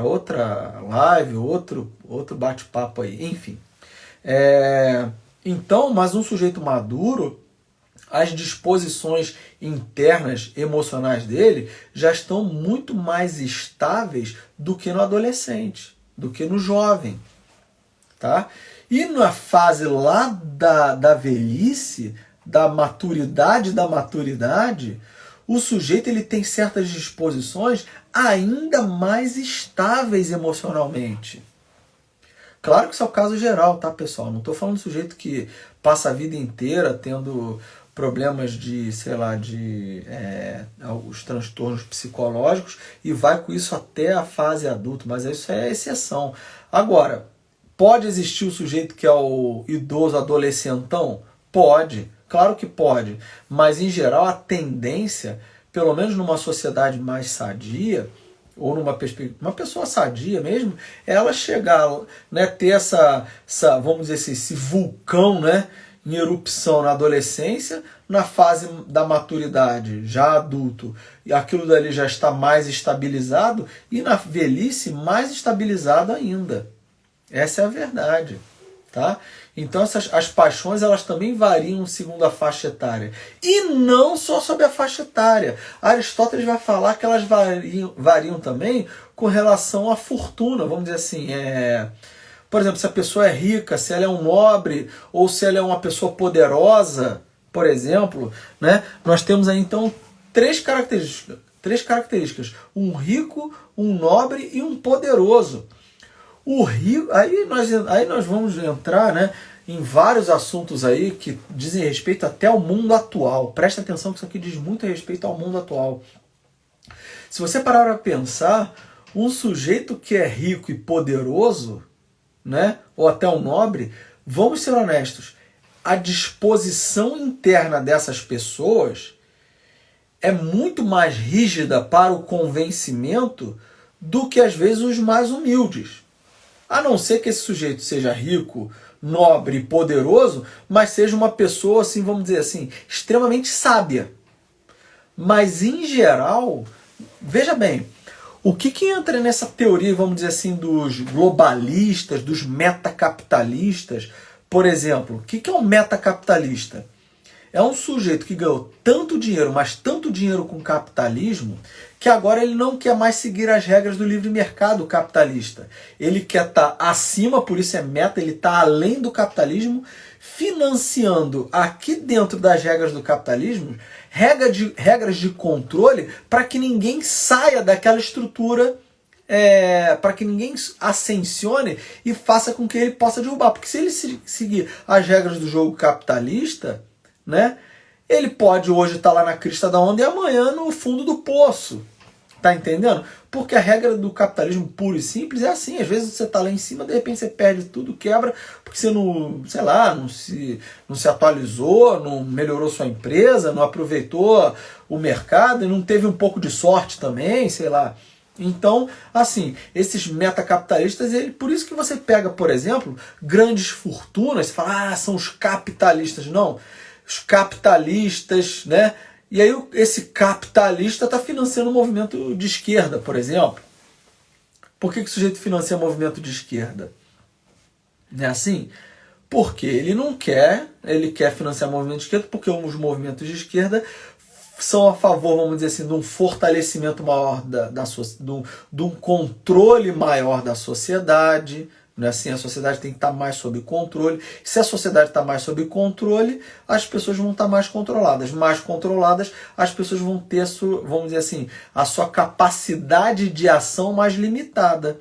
outra live, outro bate-papo aí, enfim. Então, mas um sujeito maduro, as disposições internas emocionais dele já estão muito mais estáveis do que no adolescente, do que no jovem. Tá? E na fase lá da velhice, da maturidade, o sujeito ele tem certas disposições ainda mais estáveis emocionalmente. Claro que isso é o caso geral, tá, pessoal? Não estou falando de sujeito que passa a vida inteira tendo problemas de, sei lá, os transtornos psicológicos e vai com isso até a fase adulta, mas isso é exceção. Agora, pode existir o sujeito que é o idoso adolescentão? Pode, claro que pode, mas em geral a tendência, pelo menos numa sociedade mais sadia, ou numa perspectiva, uma pessoa sadia mesmo, ela chegar, né, ter essa vamos dizer assim, esse vulcão, né, em erupção na adolescência, na fase da maturidade, já adulto, e aquilo dali já está mais estabilizado, e na velhice mais estabilizado ainda. Essa é a verdade. Tá? Então as paixões elas também variam segundo a faixa etária. E não só sobre a faixa etária. Aristóteles vai falar que elas variam também com relação à fortuna. Vamos dizer assim, por exemplo, se a pessoa é rica, se ela é um nobre, ou se ela é uma pessoa poderosa, por exemplo, né? Nós temos aí então três características. Um rico, um nobre e um poderoso. O rico, aí nós vamos entrar, né, em vários assuntos aí que dizem respeito até ao mundo atual. Presta atenção que isso aqui diz muito a respeito ao mundo atual. Se você parar para pensar, um sujeito que é rico e poderoso, né, ou até um nobre, vamos ser honestos, a disposição interna dessas pessoas é muito mais rígida para o convencimento do que às vezes os mais humildes. A não ser que esse sujeito seja rico, nobre e poderoso, mas seja uma pessoa, assim, vamos dizer assim, extremamente sábia. Mas, em geral, veja bem, o que entra nessa teoria, vamos dizer assim, dos globalistas, dos metacapitalistas? Por exemplo, o que é um metacapitalista? É um sujeito que ganhou tanto dinheiro, mas tanto dinheiro com capitalismo, que agora ele não quer mais seguir as regras do livre mercado capitalista. Ele quer estar acima, por isso é meta, ele está além do capitalismo, financiando aqui dentro das regras do capitalismo regras de controle para que ninguém saia daquela estrutura, para que ninguém ascensione e faça com que ele possa derrubar. Porque se ele seguir as regras do jogo capitalista, né, ele pode hoje estar lá na crista da onda e amanhã no fundo do poço. Tá entendendo? Porque a regra do capitalismo puro e simples é assim. Às vezes você tá lá em cima, de repente você perde tudo, quebra, porque você não, sei lá, não se atualizou, não melhorou sua empresa, não aproveitou o mercado e não teve um pouco de sorte também, sei lá. Então, assim, esses metacapitalistas, por isso que você pega, por exemplo, grandes fortunas, você fala, são os capitalistas. Não, os capitalistas, né? E aí esse capitalista está financiando o movimento de esquerda, por exemplo. Por que o sujeito financia o movimento de esquerda? Não é assim? Porque ele não quer, ele quer financiar o movimento de esquerda porque os movimentos de esquerda são a favor, vamos dizer assim, de um fortalecimento maior de um controle maior da sociedade. Não é assim? A sociedade tem que estar mais sob controle. Se a sociedade está mais sob controle, as pessoas vão estar mais controladas. Mais controladas, as pessoas vão ter, vamos dizer assim, a sua capacidade de ação mais limitada.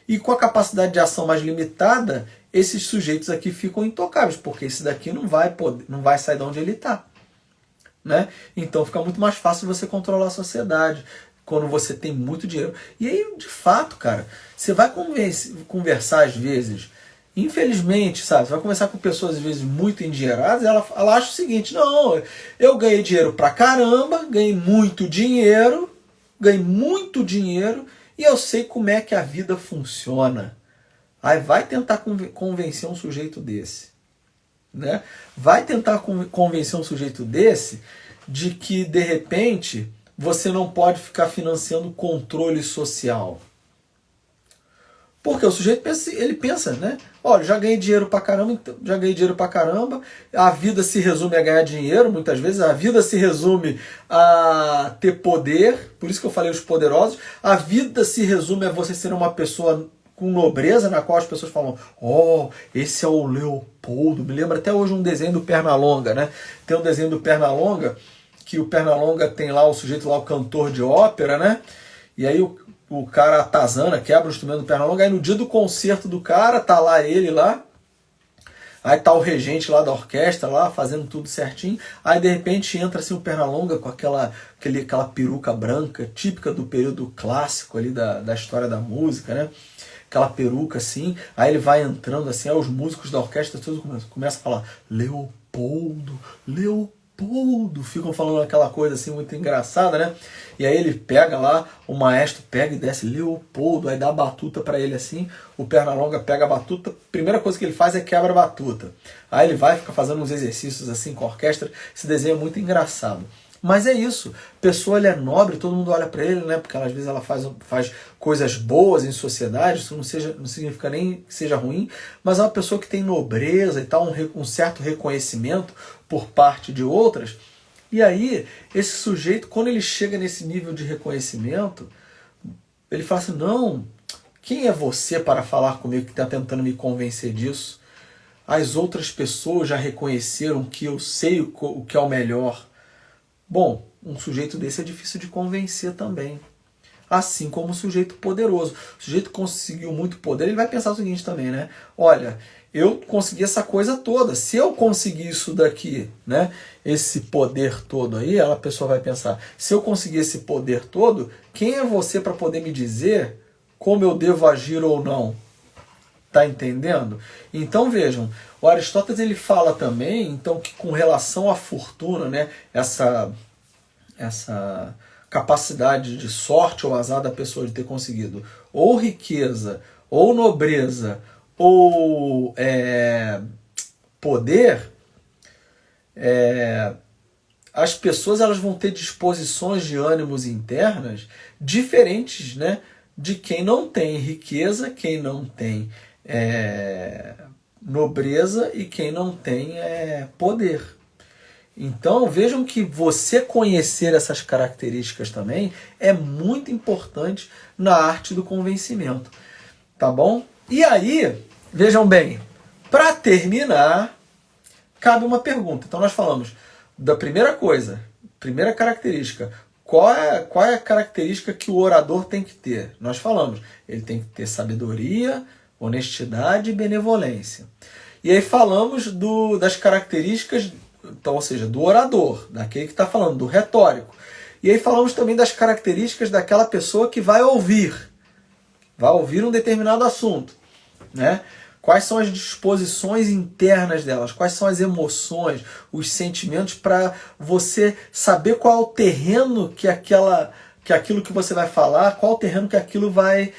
E com a capacidade de ação mais limitada, esses sujeitos aqui ficam intocáveis, porque esse daqui não vai sair de onde ele está. Né? Então fica muito mais fácil você controlar a sociedade quando você tem muito dinheiro. E aí, de fato, cara, você vai conversar às vezes, infelizmente, sabe, você vai conversar com pessoas às vezes muito endinheiradas, e ela acha o seguinte: não, eu ganhei dinheiro pra caramba, ganhei muito dinheiro, e eu sei como é que a vida funciona. Aí vai tentar convencer um sujeito desse. Né? Vai tentar convencer um sujeito desse de que, de repente, você não pode ficar financiando controle social. Porque o sujeito pensa, né? Olha, já ganhei dinheiro pra caramba, a vida se resume a ganhar dinheiro, muitas vezes, a vida se resume a ter poder, por isso que eu falei os poderosos, a vida se resume a você ser uma pessoa com nobreza, na qual as pessoas falam, esse é o Leopoldo. Me lembra até hoje um desenho do Pernalonga, né? Tem um desenho do Pernalonga, que o Pernalonga tem lá o sujeito lá, o cantor de ópera, né? E aí o cara atazana, quebra o instrumento do Pernalonga, aí no dia do concerto do cara, tá lá ele lá, aí tá o regente lá da orquestra, lá, fazendo tudo certinho, aí de repente entra assim o Pernalonga com aquela peruca branca, típica do período clássico ali da história da música, né? Aquela peruca assim, aí ele vai entrando assim, aí os músicos da orquestra todos começam a falar Leopoldo, Leopoldo, ficam falando aquela coisa assim muito engraçada, né? E aí ele pega lá, o maestro pega e desce Leopoldo, aí dá a batuta para ele assim, o Pernalonga pega a batuta, primeira coisa que ele faz é quebra a batuta. Aí ele vai ficar fazendo uns exercícios assim com a orquestra, esse desenho é muito engraçado. Mas é isso, a pessoa é nobre, todo mundo olha para ele, né? Porque às vezes ela faz coisas boas em sociedade, isso não significa nem que seja ruim, mas é uma pessoa que tem nobreza e tal, um certo reconhecimento por parte de outras. E aí, esse sujeito, quando ele chega nesse nível de reconhecimento, ele fala assim, não, quem é você para falar comigo que está tentando me convencer disso? As outras pessoas já reconheceram que eu sei o que é o melhor. Bom, um sujeito desse é difícil de convencer também. Assim como um sujeito poderoso. O sujeito conseguiu muito poder, ele vai pensar o seguinte também, né? Olha, eu consegui essa coisa toda. Se eu conseguir isso daqui, né? Esse poder todo aí, a pessoa vai pensar, se eu conseguir esse poder todo, quem é você para poder me dizer como eu devo agir ou não? Tá entendendo? Então vejam, o Aristóteles ele fala também, então, que com relação à fortuna, né, essa capacidade de sorte ou azar da pessoa de ter conseguido ou riqueza, ou nobreza, ou poder, as pessoas elas vão ter disposições de ânimos internas diferentes, né, de quem não tem riqueza, quem não tem nobreza e quem não tem poder. Então vejam que você conhecer essas características também é muito importante na arte do convencimento, tá bom? E aí, vejam bem, para terminar, cabe uma pergunta. Então nós falamos da primeira coisa, primeira característica. Qual é a característica que o orador tem que ter? Nós falamos, ele tem que ter sabedoria, honestidade e benevolência. E aí falamos das características, então, ou seja, do orador, daquele que está falando, do retórico. E aí falamos também das características daquela pessoa que vai ouvir um determinado assunto, né? Quais são as disposições internas delas, quais são as emoções, os sentimentos, para você saber qual é o terreno que aquilo que você vai falar, qual é o terreno que aquilo vai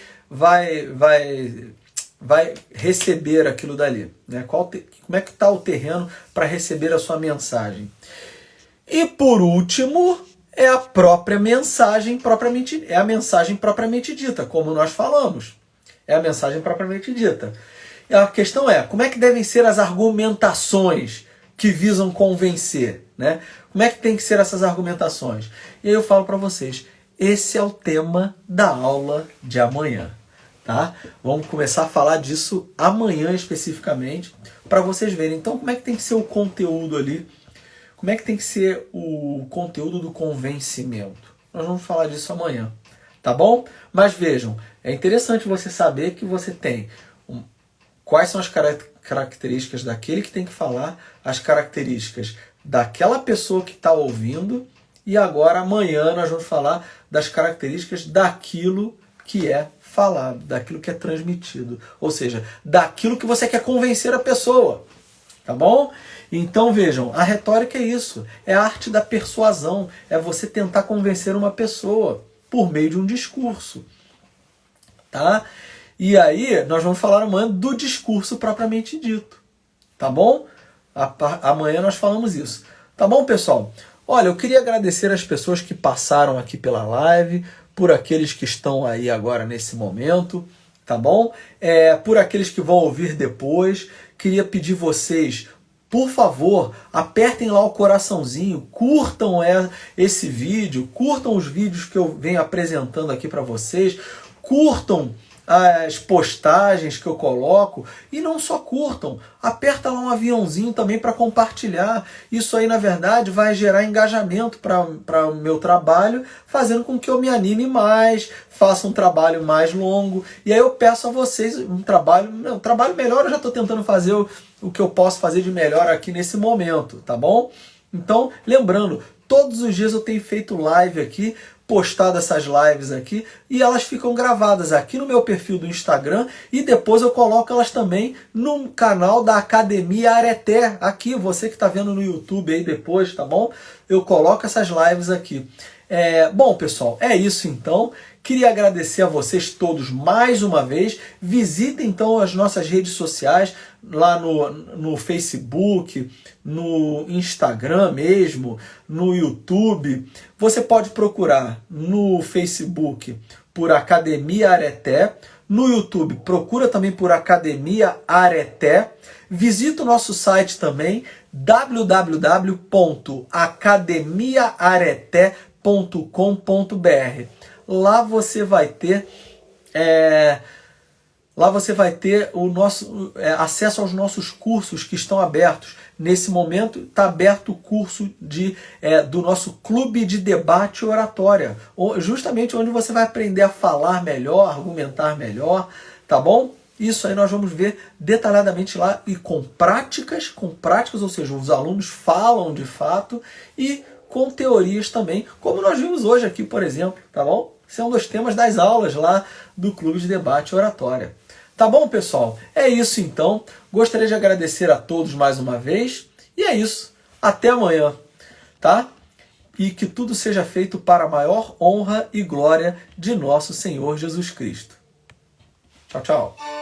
receber aquilo dali, né? Como é que está o terreno para receber a sua mensagem. E por último, é a própria mensagem é a mensagem propriamente dita, como nós falamos. É a mensagem propriamente dita. E a questão é, como é que devem ser as argumentações que visam convencer, né? Como é que tem que ser essas argumentações? E aí eu falo para vocês, esse é o tema da aula de amanhã, tá? Vamos começar a falar disso amanhã especificamente, para vocês verem. Então, como é que tem que ser o conteúdo ali? Como é que tem que ser o conteúdo do convencimento? Nós vamos falar disso amanhã, tá bom? Mas vejam, é interessante você saber que você tem quais são as características daquele que tem que falar, as características daquela pessoa que está ouvindo, e agora amanhã nós vamos falar das características daquilo que é falado, daquilo que é transmitido, ou seja, daquilo que você quer convencer a pessoa, tá bom? Então vejam, a retórica é isso, é a arte da persuasão, é você tentar convencer uma pessoa por meio de um discurso, tá? E aí, nós vamos falar amanhã do discurso propriamente dito. Tá bom? Amanhã nós falamos isso. Tá bom, pessoal? Olha, eu queria agradecer as pessoas que passaram aqui pela live, por aqueles que estão aí agora nesse momento, tá bom? Por aqueles que vão ouvir depois. Queria pedir vocês, por favor, apertem lá o coraçãozinho, curtam esse vídeo, curtam os vídeos que eu venho apresentando aqui para vocês, curtam as postagens que eu coloco, e não só curtam, aperta lá um aviãozinho também para compartilhar. Isso aí, na verdade, vai gerar engajamento para o meu trabalho, fazendo com que eu me anime mais, faça um trabalho mais longo. E aí eu peço a vocês um trabalho melhor. Eu já estou tentando fazer o que eu posso fazer de melhor aqui nesse momento, tá bom? Então, lembrando, todos os dias eu tenho feito live aqui, postado essas lives aqui, e elas ficam gravadas aqui no meu perfil do Instagram, e depois eu coloco elas também no canal da Academia Areté, aqui, você que está vendo no YouTube aí depois, tá bom? Eu coloco essas lives aqui. Bom, pessoal, é isso então. Queria agradecer a vocês todos mais uma vez. Visitem então as nossas redes sociais, lá no Facebook, no Instagram mesmo, no YouTube. Você pode procurar no Facebook por Academia Areté, no YouTube procura também por Academia Areté. Visita o nosso site também, www.academiaareté.com.br. Lá você vai ter o nosso acesso aos nossos cursos que estão abertos. Nesse momento está aberto o curso do nosso clube de debate e oratória, justamente onde você vai aprender a falar melhor, argumentar melhor, tá bom? Isso aí nós vamos ver detalhadamente lá, e com práticas, ou seja, os alunos falam de fato, e com teorias também, como nós vimos hoje aqui, por exemplo, tá bom? Esse é um dos temas das aulas lá do Clube de Debate e Oratória. Tá bom, pessoal? É isso então. Gostaria de agradecer a todos mais uma vez. E é isso. Até amanhã, tá? E que tudo seja feito para a maior honra e glória de nosso Senhor Jesus Cristo. Tchau, tchau.